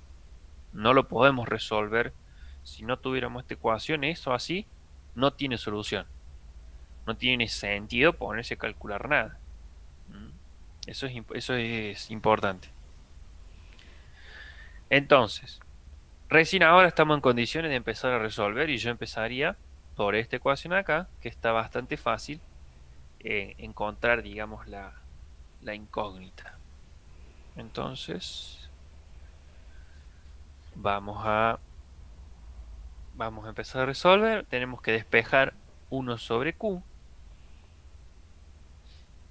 No lo podemos resolver si no tuviéramos esta ecuación. Eso así no tiene solución. No tiene sentido ponerse a calcular nada. ¿Mm? Eso es importante. Entonces, recién ahora estamos en condiciones de empezar a resolver y yo empezaría por esta ecuación acá, que está bastante fácil encontrar, digamos, la incógnita. Entonces, vamos a, vamos a empezar a resolver. Tenemos que despejar 1 sobre Q.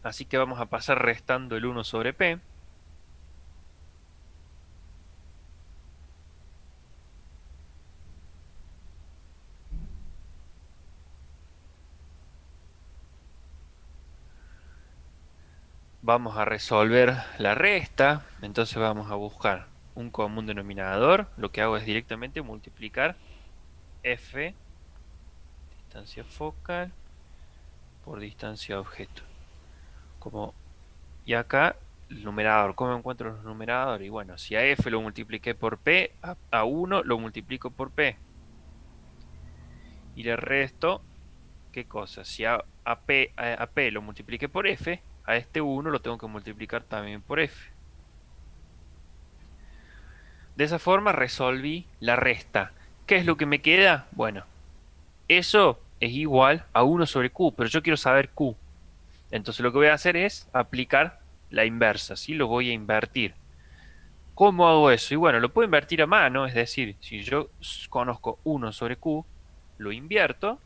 Así que vamos a pasar restando el 1 sobre P. Vamos a resolver la resta. Entonces vamos a buscar un común denominador. Lo que hago es directamente multiplicar F, distancia focal, por distancia objeto. Y acá el numerador. ¿Cómo encuentro los numeradores? Y bueno, si a F lo multipliqué por P, a 1 lo multiplico por P. Y le resto, ¿qué cosa? Si a P lo multipliqué por F, a este 1 lo tengo que multiplicar también por F. De esa forma resolví la resta. ¿Qué es lo que me queda? Bueno, eso es igual a 1 sobre Q, pero yo quiero saber Q. Entonces lo que voy a hacer es aplicar la inversa, ¿sí? Lo voy a invertir. ¿Cómo hago eso? Y bueno, lo puedo invertir a mano, es decir, si yo conozco 1 sobre Q, lo invierto.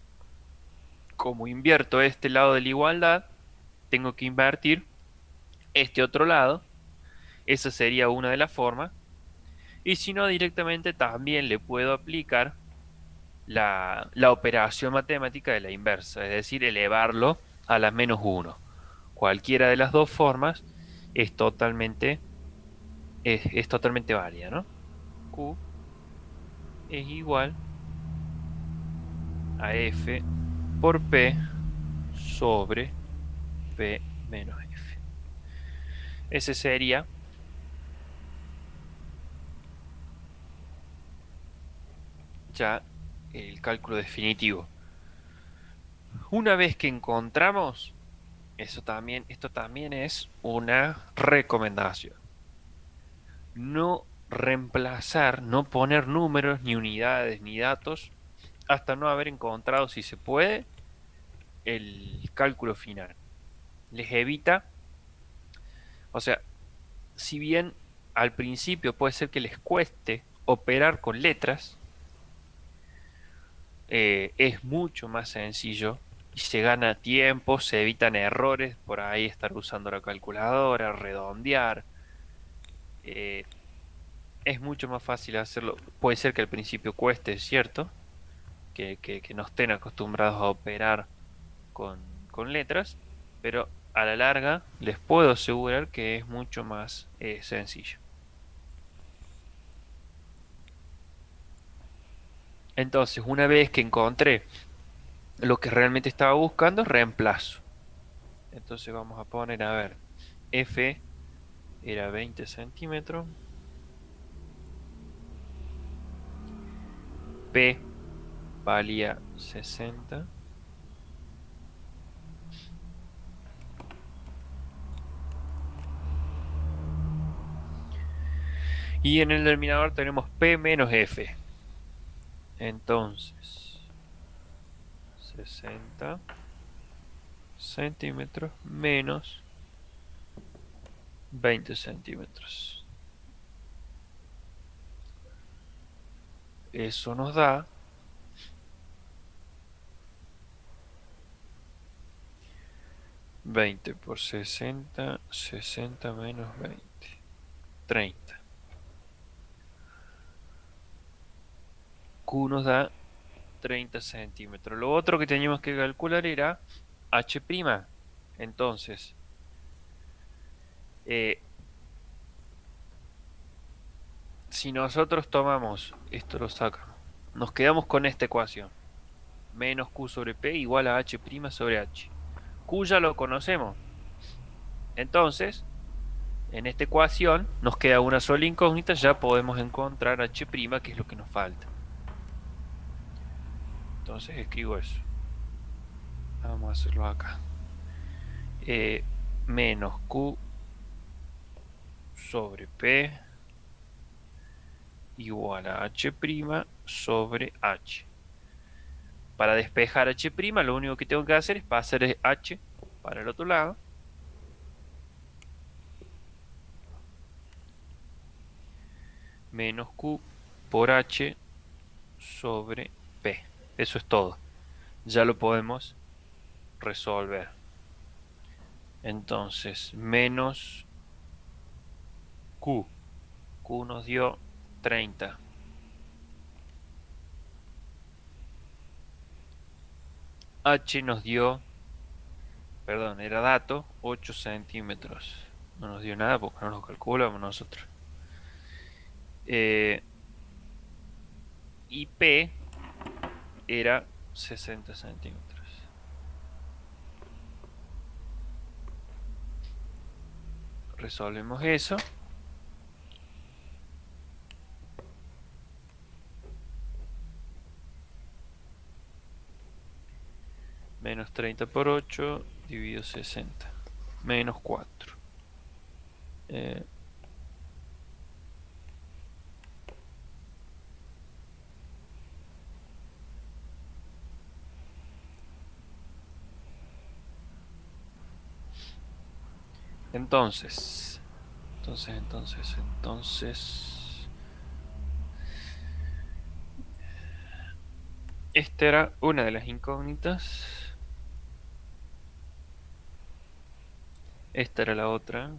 Como invierto este lado de la igualdad, tengo que invertir este otro lado. Esa sería una de las formas. Y si no, directamente también le puedo aplicar la operación matemática de la inversa, es decir, elevarlo a la menos 1. Cualquiera de las dos formas es totalmente válida, ¿no? Q es igual a F por P sobre P menos F. Ese sería ya el cálculo definitivo. Una vez que encontramos, esto también es una recomendación. No reemplazar, no poner números, ni unidades, ni datos, hasta no haber encontrado, si se puede, el cálculo final. Les evita, o sea, si bien al principio puede ser que les cueste operar con letras, es mucho más sencillo y se gana tiempo, se evitan errores, por ahí estar usando la calculadora, redondear. Es mucho más fácil hacerlo. Puede ser que al principio cueste, es cierto, que no estén acostumbrados a operar con letras, pero a la larga les puedo asegurar que es mucho más sencillo. Entonces, una vez que encontré lo que realmente estaba buscando, reemplazo. Entonces vamos a poner, a ver, F era 20 centímetros, P valía 60, y en el denominador tenemos P menos F. Entonces, 60 centímetros menos 20 centímetros. Eso nos da 20 por 60, 60 menos 20, 30. Q nos da 30 centímetros. Lo otro que teníamos que calcular era H'. Entonces, eh, si nosotros tomamos, esto lo sacamos, nos quedamos con esta ecuación. Menos Q sobre P igual a H' sobre H. Q ya lo conocemos. Entonces, en esta ecuación nos queda una sola incógnita, ya podemos encontrar H', que es lo que nos falta. Entonces escribo eso. Vamos a hacerlo acá. Menos Q sobre P igual a H' sobre H. Para despejar H', lo único que tengo que hacer es pasar H para el otro lado. Menos Q por H sobre P. Eso es todo. Ya lo podemos resolver. Entonces, menos Q. Q nos dio 30. H nos dio, perdón, era dato, 8 centímetros. No nos dio nada porque no lo calculamos nosotros. Y P era 60 centímetros. Resolvemos eso. Menos 30 por 8 dividido 60. Menos 4. Entonces. Esta era una de las incógnitas. Esta era la otra.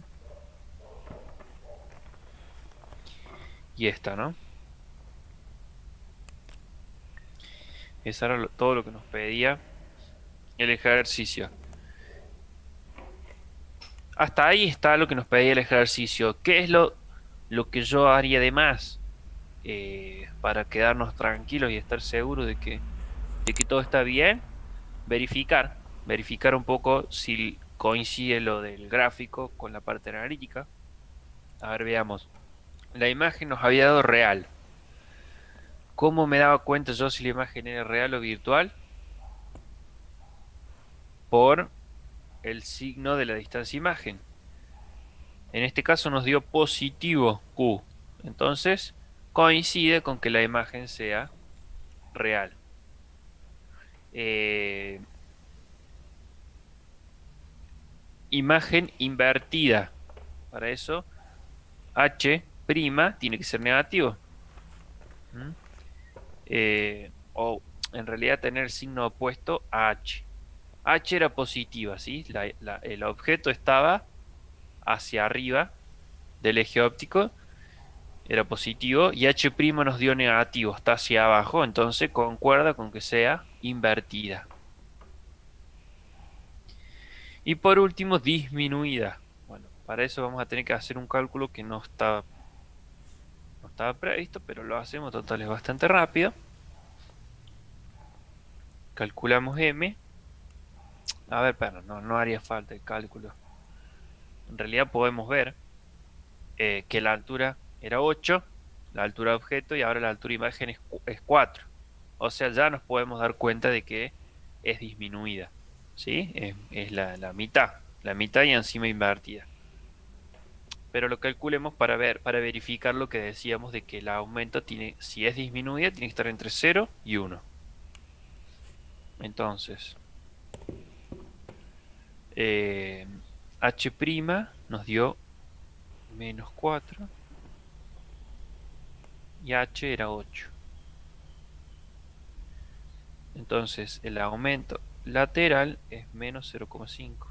Y esta, ¿no? Eso era todo lo que nos pedía el ejercicio. Hasta ahí está lo que nos pedía el ejercicio. ¿Qué es lo que yo haría de más para quedarnos tranquilos y estar seguros de que todo está bien? Verificar un poco si coincide lo del gráfico con la parte analítica. A ver, veamos. La imagen nos había dado real. ¿Cómo me daba cuenta yo si la imagen era real o virtual? Por el signo de la distancia imagen. En este caso nos dio positivo Q. Entonces coincide con que la imagen sea real. Imagen invertida. Para eso H' tiene que ser negativo. ¿Mm? O en realidad tener el signo opuesto a H. H era positiva, ¿sí? El objeto estaba hacia arriba del eje óptico, era positivo, y H' nos dio negativo, está hacia abajo, entonces concuerda con que sea invertida. Y por último, disminuida. Bueno, para eso vamos a tener que hacer un cálculo que no estaba previsto, pero lo hacemos, total es bastante rápido. Calculamos M. A ver, pero no haría falta el cálculo. En realidad podemos ver que la altura era 8, la altura de objeto, y ahora la altura de imagen es 4. O sea, ya nos podemos dar cuenta de que es disminuida. ¿Sí? Es la mitad y encima invertida. Pero lo calculemos para verificar lo que decíamos de que el aumento tiene, si es disminuida, tiene que estar entre 0 y 1. Entonces, H' nos dio menos 4 y H era 8. Entonces el aumento lateral es menos 0,5.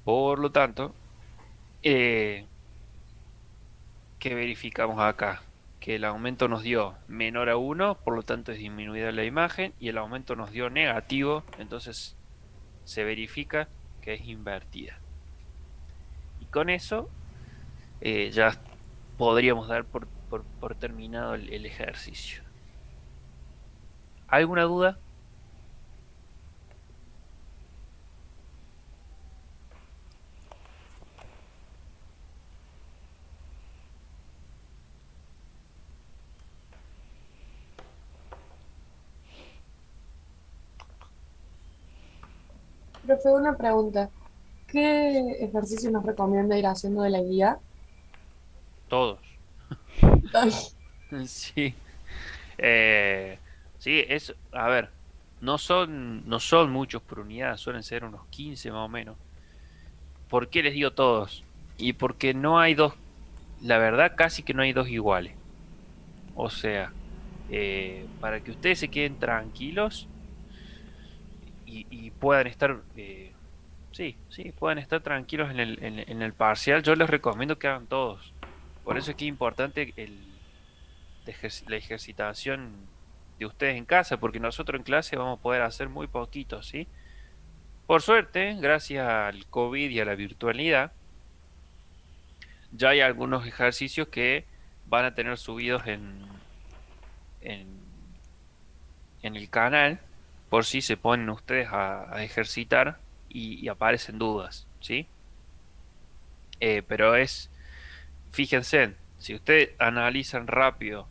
Por lo tanto, eh, ¿qué verificamos acá? Que el aumento nos dio menor a 1, por lo tanto es disminuida la imagen, y el aumento nos dio negativo, entonces se verifica que es invertida. Y con eso ya podríamos dar por terminado el ejercicio. ¿Alguna duda? Profe, una pregunta. ¿Qué ejercicio nos recomienda ir haciendo de la guía? Todos. Ay, Sí. Eh, sí, a ver, no son muchos por unidad, suelen ser unos 15 más o menos. ¿Por qué les digo todos? Y porque no hay dos, la verdad casi que no hay dos iguales. O sea, para que ustedes se queden tranquilos y puedan estar, sí, puedan estar tranquilos en el parcial, yo les recomiendo que hagan todos. Por eso es que es importante la ejercitación de ustedes en casa, porque nosotros en clase vamos a poder hacer muy poquito, ¿sí? Por suerte, gracias al COVID y a la virtualidad, ya hay algunos ejercicios que van a tener subidos en, en el canal, por si se ponen ustedes a ejercitar y aparecen dudas, ¿sí? Pero fíjense, si ustedes analizan rápido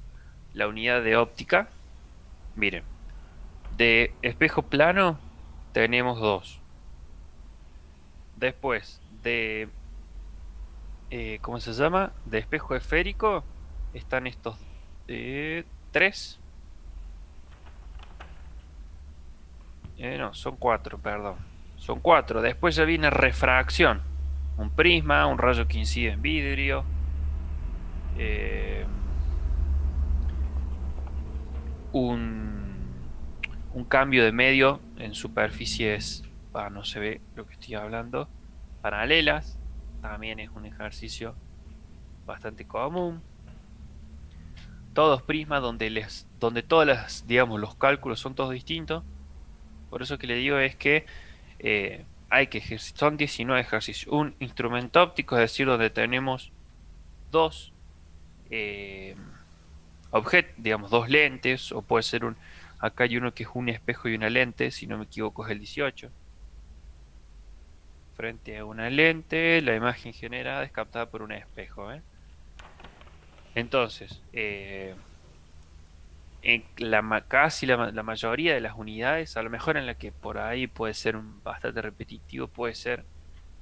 la unidad de óptica, miren, de espejo plano tenemos dos. Después ¿cómo se llama? De espejo esférico están estos tres. No, son cuatro, perdón. Son cuatro. Después ya viene refracción. Un prisma, un rayo que incide en vidrio. eh, un, un cambio de medio en superficies. No se ve lo que estoy hablando. Paralelas. También es un ejercicio bastante común. Todos prismas donde todas las, digamos, los cálculos son todos distintos. Por eso que le digo es que hay que ejercitar, son 19 ejercicios. Un instrumento óptico, es decir, donde tenemos dos eh, objetos, digamos, dos lentes, o puede ser acá hay uno que es un espejo y una lente, si no me equivoco es el 18. Frente a una lente, la imagen generada es captada por un espejo. Entonces, casi la mayoría de las unidades, a lo mejor en la que por ahí puede ser bastante repetitivo, puede ser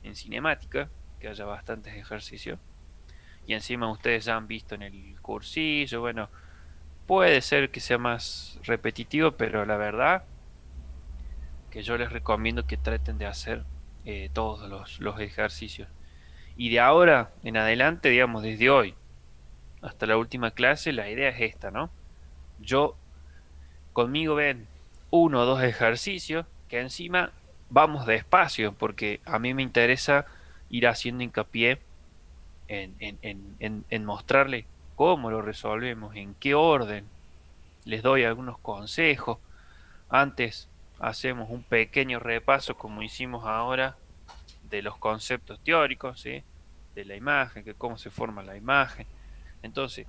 en cinemática, que haya bastantes ejercicios. Y encima ustedes ya han visto en el cursillo, bueno, puede ser que sea más repetitivo, pero la verdad que yo les recomiendo que traten de hacer todos los ejercicios. Y de ahora en adelante, digamos, desde hoy hasta la última clase, la idea es esta, ¿no? Conmigo ven uno o dos ejercicios que encima vamos despacio, porque a mí me interesa ir haciendo hincapié en mostrarles cómo lo resolvemos, en qué orden. Les doy algunos consejos. Antes hacemos un pequeño repaso, como hicimos ahora, de los conceptos teóricos, ¿sí? De la imagen, que cómo se forma la imagen. Entonces,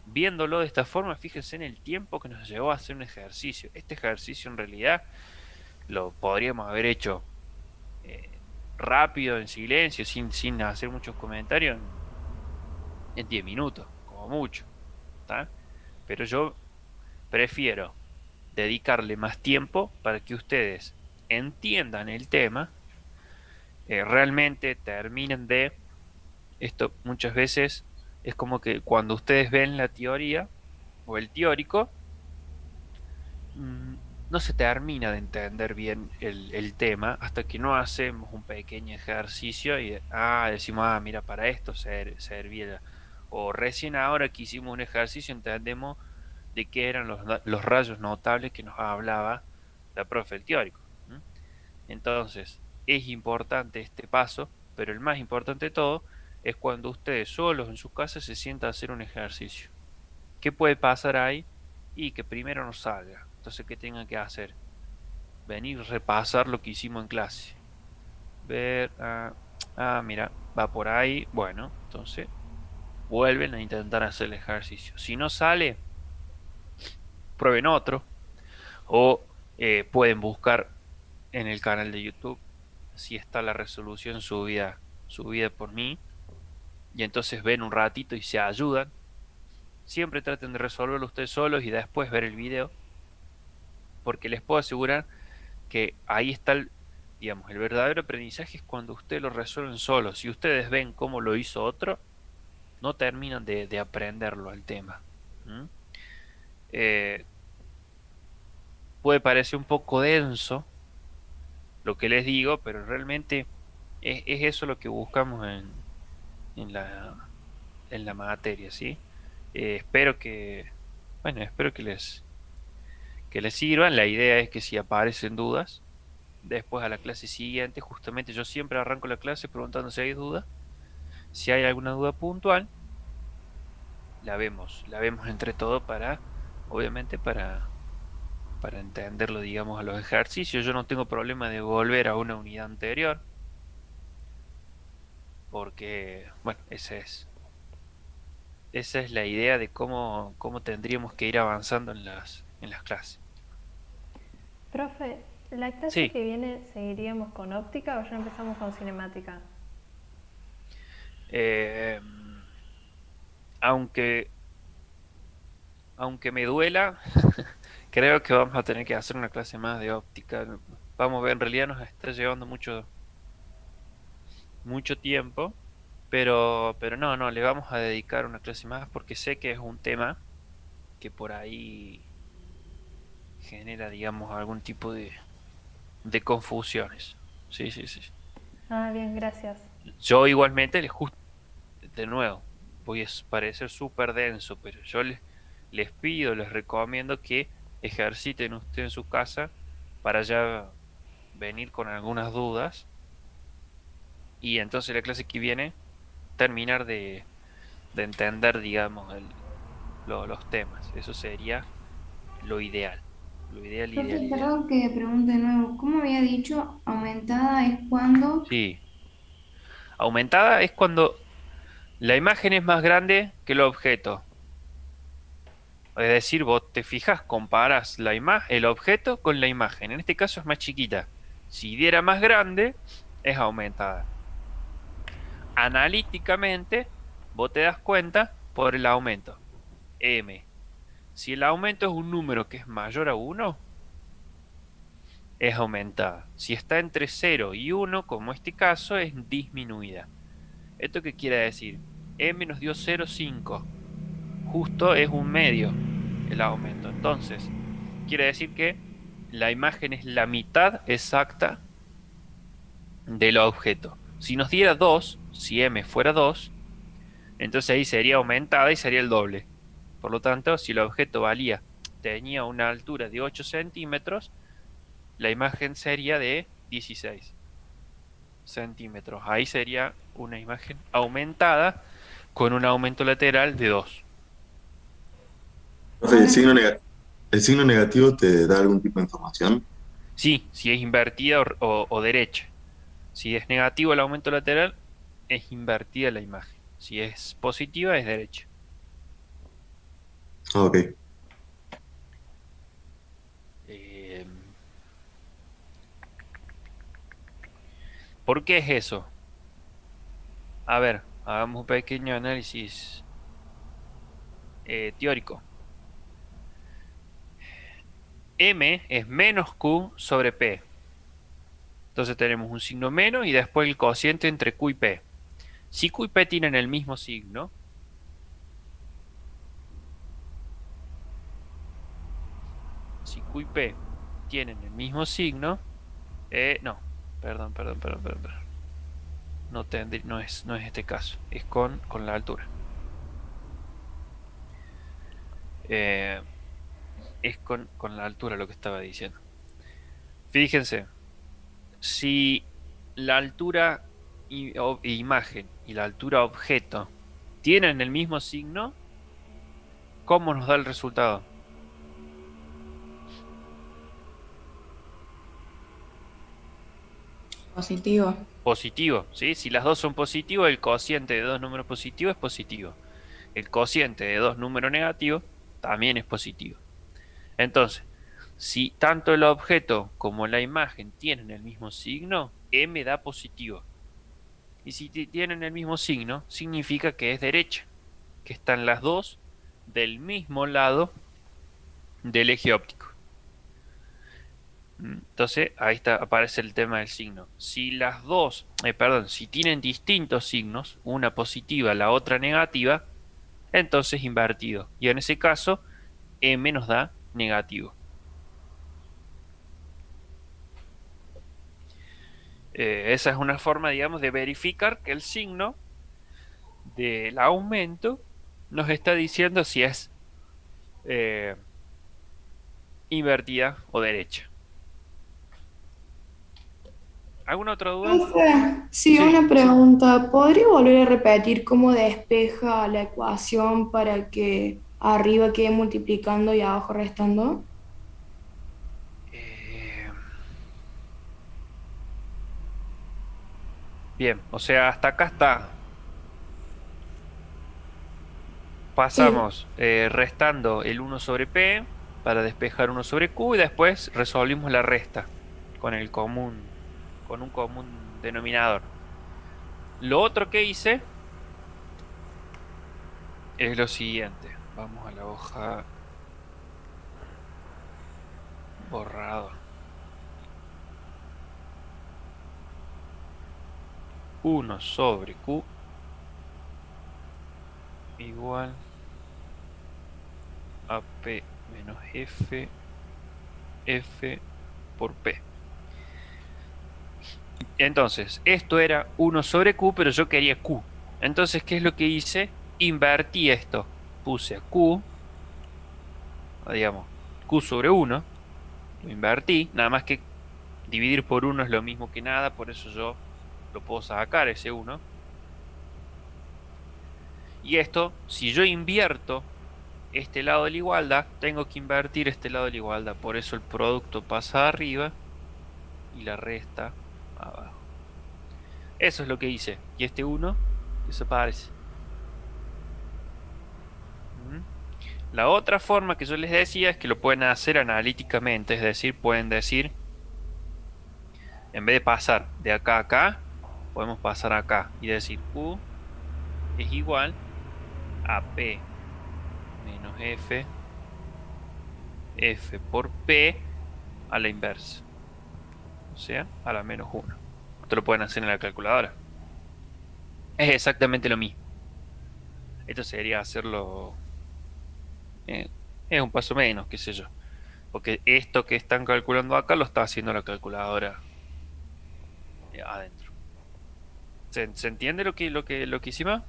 viéndolo de esta forma, fíjense en el tiempo que nos llevó a hacer un ejercicio. Este ejercicio en realidad lo podríamos haber hecho eh, rápido, en silencio, sin hacer muchos comentarios, en 10 minutos, como mucho. ¿Tá? Pero yo prefiero dedicarle más tiempo para que ustedes entiendan el tema, realmente terminen esto muchas veces. Es como que cuando ustedes ven la teoría o el teórico, no se termina de entender bien el tema hasta que no hacemos un pequeño ejercicio y decimos, mira, para esto servía. O recién ahora que hicimos un ejercicio entendemos de qué eran los rayos notables que nos hablaba la profe el teórico. Entonces, es importante este paso, pero el más importante de todo es cuando ustedes solos en sus casas se sientan a hacer un ejercicio. ¿Qué puede pasar ahí? Y que primero no salga. Entonces, ¿qué tengan que hacer? Venir, repasar lo que hicimos en clase. Ver, mira, va por ahí. Bueno, entonces vuelven a intentar hacer el ejercicio. Si no sale, prueben otro. O pueden buscar en el canal de YouTube si está la resolución subida por mí. Y entonces ven un ratito y se ayudan. Siempre traten de resolverlo ustedes solos y después ver el video. Porque les puedo asegurar que ahí está digamos, el verdadero aprendizaje es cuando ustedes lo resuelven solos. Si ustedes ven cómo lo hizo otro, no terminan de aprenderlo al tema. ¿Mm? Eh, Puede parecer un poco denso lo que les digo, pero realmente es eso lo que buscamos en la materia, ¿sí? Espero que, bueno, espero que les sirvan. La idea es que si aparecen dudas, después a la clase siguiente, justamente yo siempre arranco la clase preguntando si hay dudas. Si hay alguna duda puntual, la vemos entre todos obviamente para entenderlo, digamos, a los ejercicios. Yo no tengo problema de volver a una unidad anterior, porque, bueno, esa es la idea de cómo tendríamos que ir avanzando en las clases. Profe, ¿la clase Sí, que viene seguiríamos con óptica o ya empezamos con cinemática? eh, aunque, aunque me duela, creo que vamos a tener que hacer una clase más de óptica. Vamos a ver, en realidad nos está llevando mucho tiempo, pero no, le vamos a dedicar una clase más porque sé que es un tema que por ahí genera, digamos, algún tipo de confusiones. Sí, sí, sí. Ah, bien, gracias. Yo igualmente de nuevo, voy a parecer súper denso, pero yo les pido, les recomiendo que ejerciten usted en su casa para ya venir con algunas dudas y entonces la clase que viene terminar de entender, digamos, los temas. Eso sería lo ideal. Lo ideal, Profe, ideal, ideal. perdón que pregunte de nuevo. ¿Cómo había dicho? Aumentada es cuando. Sí. Aumentada es cuando la imagen es más grande que el objeto. Es decir, vos te fijas, comparas el objeto con la imagen. En este caso es más chiquita. Si diera más grande, es aumentada. Analíticamente, vos te das cuenta por el aumento. M. Si el aumento es un número que es mayor a 1, es aumentada. Si está entre 0 y 1, como este caso, es disminuida. ¿Esto qué quiere decir? M nos dio 0,5. Justo es un medio el aumento. Entonces, quiere decir que la imagen es la mitad exacta del objeto. Si nos diera 2, si M fuera 2, entonces ahí sería aumentada y sería el doble. Por lo tanto, si el objeto tenía una altura de 8 centímetros, la imagen sería de 16 centímetros. Ahí sería una imagen aumentada con un aumento lateral de 2. Profe, ¿el signo negativo te da algún tipo de información? Sí, si es invertida o derecha. Si es negativo el aumento lateral, es invertida la imagen. Si es positiva, es derecha. Ah, ok. Eh, ¿Por qué es eso? A ver, hagamos un pequeño análisis teórico. M es menos Q sobre P. Entonces tenemos un signo menos y después el cociente entre Q y P. Si Q y P tienen el mismo signo, si Q y P tienen el mismo signo, no, perdón. No es este caso, es con la altura. Eh, es con la altura lo que estaba diciendo. Fíjense, si la altura imagen y la altura objeto tienen el mismo signo, ¿cómo nos da el resultado? Positivo. Positivo, ¿sí? Si las dos son positivos, el cociente de dos números positivos es positivo. El cociente de dos números negativos también es positivo. Entonces, si tanto el objeto como la imagen tienen el mismo signo, M da positivo. Y si tienen el mismo signo, significa que es derecha, que están las dos del mismo lado del eje óptico. Entonces, ahí está, aparece el tema del signo. Si las dos, perdón, si tienen distintos signos, una positiva, la otra negativa, entonces invertido. Y en ese caso, M nos da negativo. Esa es una forma, digamos, de verificar que el signo del aumento nos está diciendo si es eh, invertida o derecha. ¿Alguna otra duda? Profe, sí, Sí. una pregunta. ¿Podría volver a repetir cómo despeja la ecuación para que arriba quede multiplicando y abajo restando? Eh, bien, o sea, hasta acá está. Sí. Pasamos restando el 1 sobre P para despejar 1 sobre Q y después resolvimos la resta con el común, con un común denominador. Lo otro que hice es lo siguiente. Vamos a la hoja borrador. 1 sobre Q igual a P menos F por P. Entonces, esto era 1 sobre Q, pero yo quería Q. Entonces, ¿qué es lo que hice? Invertí esto. Puse a Q, digamos, Q sobre 1. Lo invertí. Nada más que dividir por 1 es lo mismo que nada, por eso yo lo puedo sacar ese 1. Y esto, si yo invierto este lado de la igualdad, tengo que invertir este lado de la igualdad. Por eso el producto pasa arriba y la resta abajo. Eso es lo que hice. Y este 1 desaparece. ¿Mm? La otra forma que yo les decía es que lo pueden hacer analíticamente. Es decir, pueden decir, en vez de pasar de acá a acá, podemos pasar acá y decir Q es igual a P menos F por P a la inversa. O sea, a la menos 1. Esto lo pueden hacer en la calculadora. Es exactamente lo mismo. Esto sería hacerlo... es un paso menos, qué sé yo. Porque esto que están calculando acá lo está haciendo la calculadora adentro. ¿Se entiende lo que hicimos?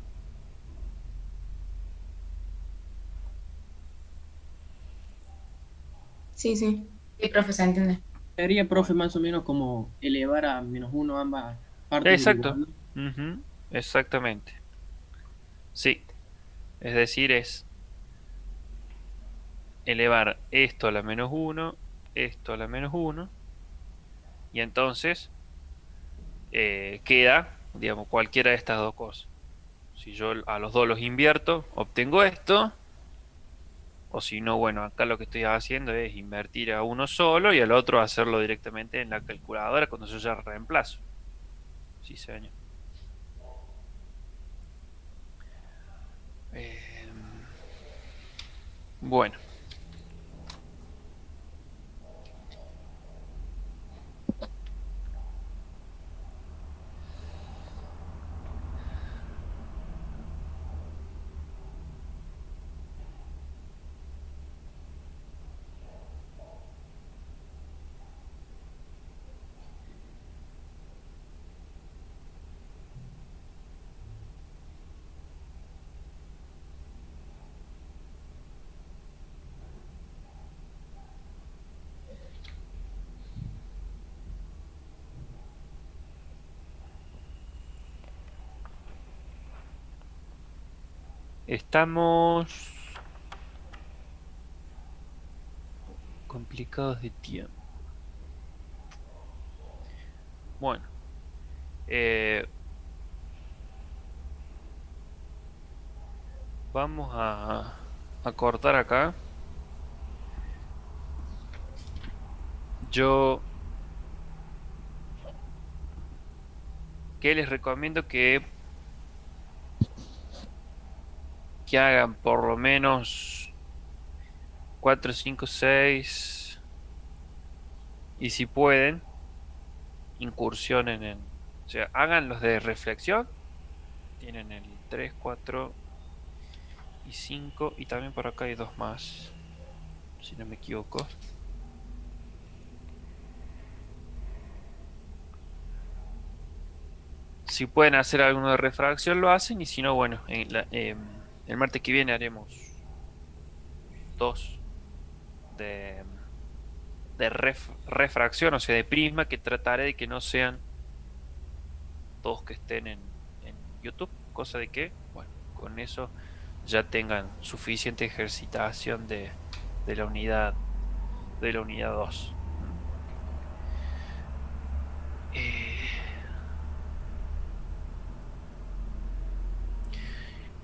Sí, sí. Sí, profe, se entiende. Sería, profe, Bueno. más o menos como elevar a -1 ambas partes del Exacto. igual. Ujú, exactamente. Sí. Es decir, es elevar esto a la menos 1, esto a la menos 1, y entonces queda, digamos, cualquiera de estas dos cosas. Si yo a los dos los invierto, obtengo esto. O si no, bueno, acá lo que estoy haciendo es invertir a uno solo y al otro hacerlo directamente en la calculadora cuando yo ya reemplazo. Sí, señor. Eh, bueno. Estamos complicados de tiempo. Bueno, vamos a cortar acá. Yo, ¿qué les recomiendo? Que hagan por lo menos 4, 5, 6 y si pueden, incursionen en... O sea, hagan los de reflexión. Tienen el 3, 4 y 5 y también por acá hay dos más, si no me equivoco. Si pueden hacer alguno de refracción lo hacen y si no, bueno, el martes que viene haremos 2 de refracción, o sea, de prisma, que trataré de que no sean todos que estén en YouTube, cosa de que, bueno, con eso ya tengan suficiente ejercitación de la unidad 2.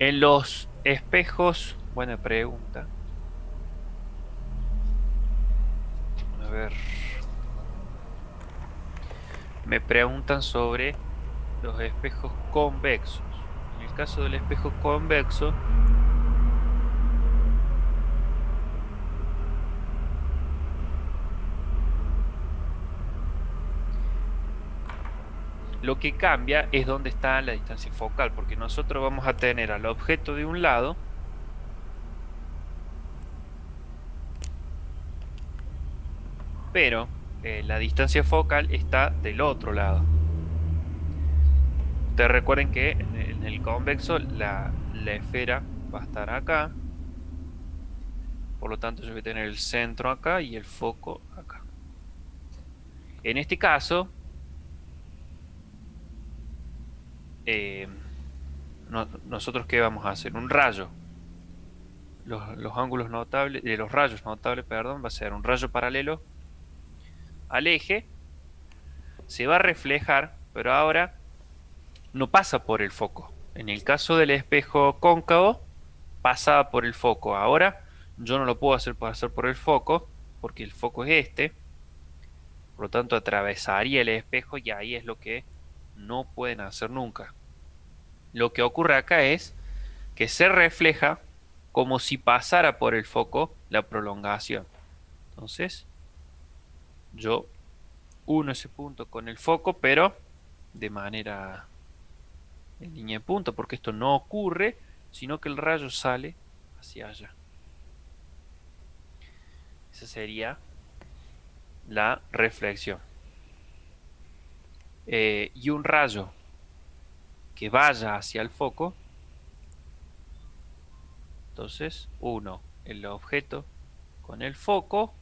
En los espejos, buena pregunta. A ver. Me preguntan sobre los espejos convexos. En el caso del espejo convexo, lo que cambia es dónde está la distancia focal, porque nosotros vamos a tener al objeto de un lado pero la distancia focal está del otro lado. Ustedes recuerden que en el convexo la esfera va a estar acá, por lo tanto yo voy a tener el centro acá y el foco acá. En este caso nosotros ¿qué vamos a hacer? Un rayo. Los ángulos notables, los rayos notables, perdón, va a ser un rayo paralelo al eje, se va a reflejar, pero ahora no pasa por el foco. En el caso del espejo cóncavo, pasaba por el foco. Ahora yo no lo puedo hacer pasar por el foco, porque el foco es este. Por lo tanto, atravesaría el espejo y ahí es lo que no pueden hacer nunca. Lo que ocurre acá es que se refleja como si pasara por el foco la prolongación. Entonces, yo uno ese punto con el foco, pero de manera en línea de punto, porque esto no ocurre, sino que el rayo sale hacia allá. Esa sería la reflexión. Y un rayo que vaya hacia el foco, entonces uno, el objeto con el foco,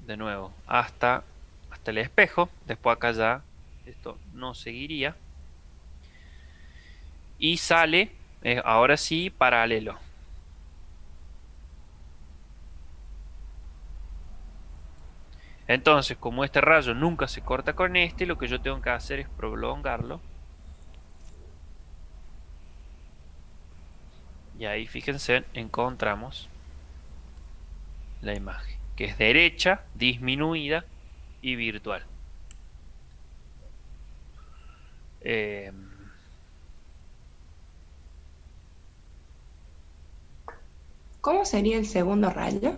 de nuevo hasta el espejo, después acá ya esto no seguiría y sale ahora sí paralelo. Entonces, como este rayo nunca se corta con este, lo que yo tengo que hacer es prolongarlo. Y ahí fíjense, encontramos la imagen, que es derecha, disminuida y virtual. ¿Cómo sería el segundo rayo?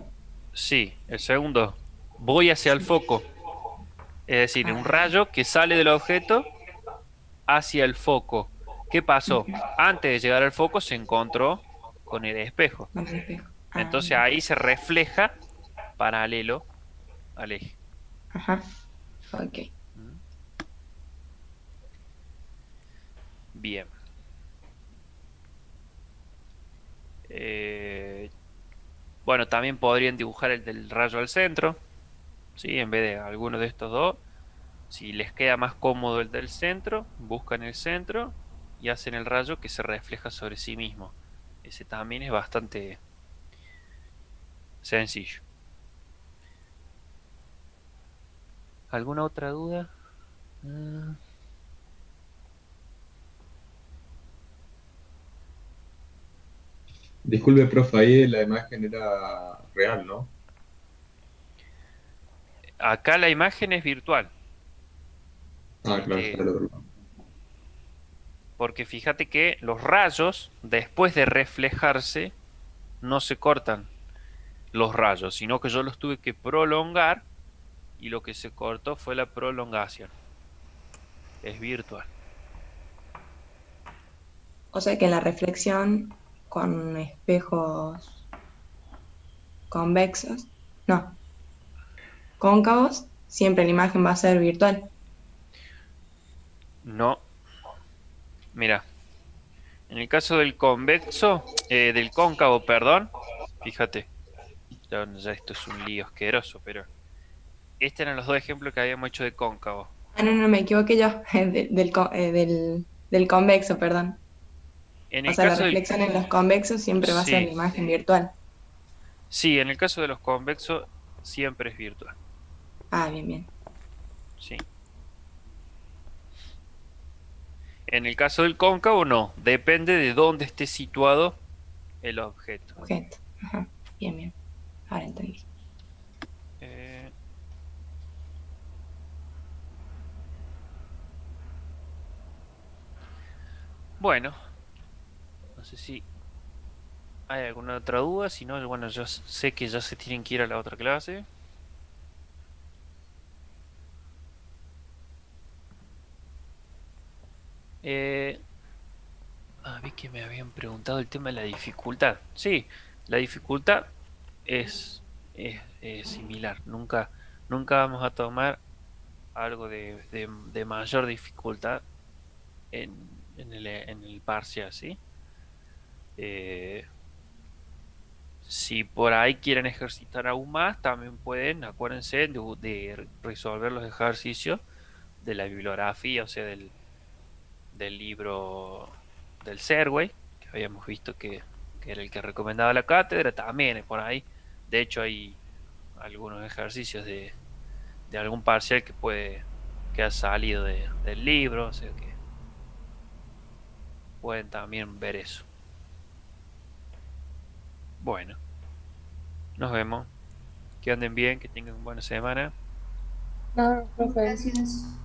Sí, el segundo, voy hacia el foco. Es decir, un rayo que sale del objeto hacia el foco. ¿Qué pasó? Antes de llegar al foco se encontró con el espejo. Con el espejo. Entonces ahí se refleja paralelo al eje. Ajá. Ok. Bien. Bueno, también podrían dibujar el del rayo al centro, ¿sí? En vez de alguno de estos dos. Si les queda más cómodo el del centro, buscan el centro y hacen el rayo que se refleja sobre sí mismo. Ese también es bastante sencillo. ¿Alguna otra duda? Mm, Disculpe, profe, ahí la imagen era real, ¿no? Acá la imagen es virtual, Ah, claro, está porque, del otro lado. porque fíjate que los rayos, después de reflejarse, no se cortan los rayos, sino que yo los tuve que prolongar y lo que se cortó fue la prolongación. Es virtual. O sea que en la reflexión con espejos convexos, no, cóncavos, siempre la imagen va a ser virtual. No, mira, en el caso del convexo, del cóncavo, perdón, fíjate, ya esto es un lío asqueroso, pero estos eran los dos ejemplos que habíamos hecho de cóncavo. Ah, no, no, me equivoqué yo, del convexo, perdón. En O el sea, la caso del... reflexión en los convexos siempre va a ser la Sí, imagen virtual. sí, en el caso de los convexos siempre es virtual, Ah, bien, bien. sí. En el caso del cóncavo no, depende de dónde esté situado el objeto. Objeto. Ajá. Bien, bien. Ahora entendí. Eh, bueno, no sé si hay alguna otra duda, si no, bueno, yo sé que ya se tienen que ir a la otra clase. Eh, vi que me habían preguntado el tema de la dificultad. Sí, la dificultad es similar. Nunca vamos a tomar algo de mayor dificultad en, en el parcial, ¿sí? Eh, si por ahí quieren ejercitar aún más, también pueden, acuérdense de resolver los ejercicios de la bibliografía, o sea, del libro del Serway, que habíamos visto que era el que recomendaba la cátedra, también es por ahí. De hecho, hay algunos ejercicios de algún parcial que ha salido del libro, o sea que pueden también ver eso. Bueno, nos vemos. Que anden bien, que tengan buena semana. No, profe. Gracias.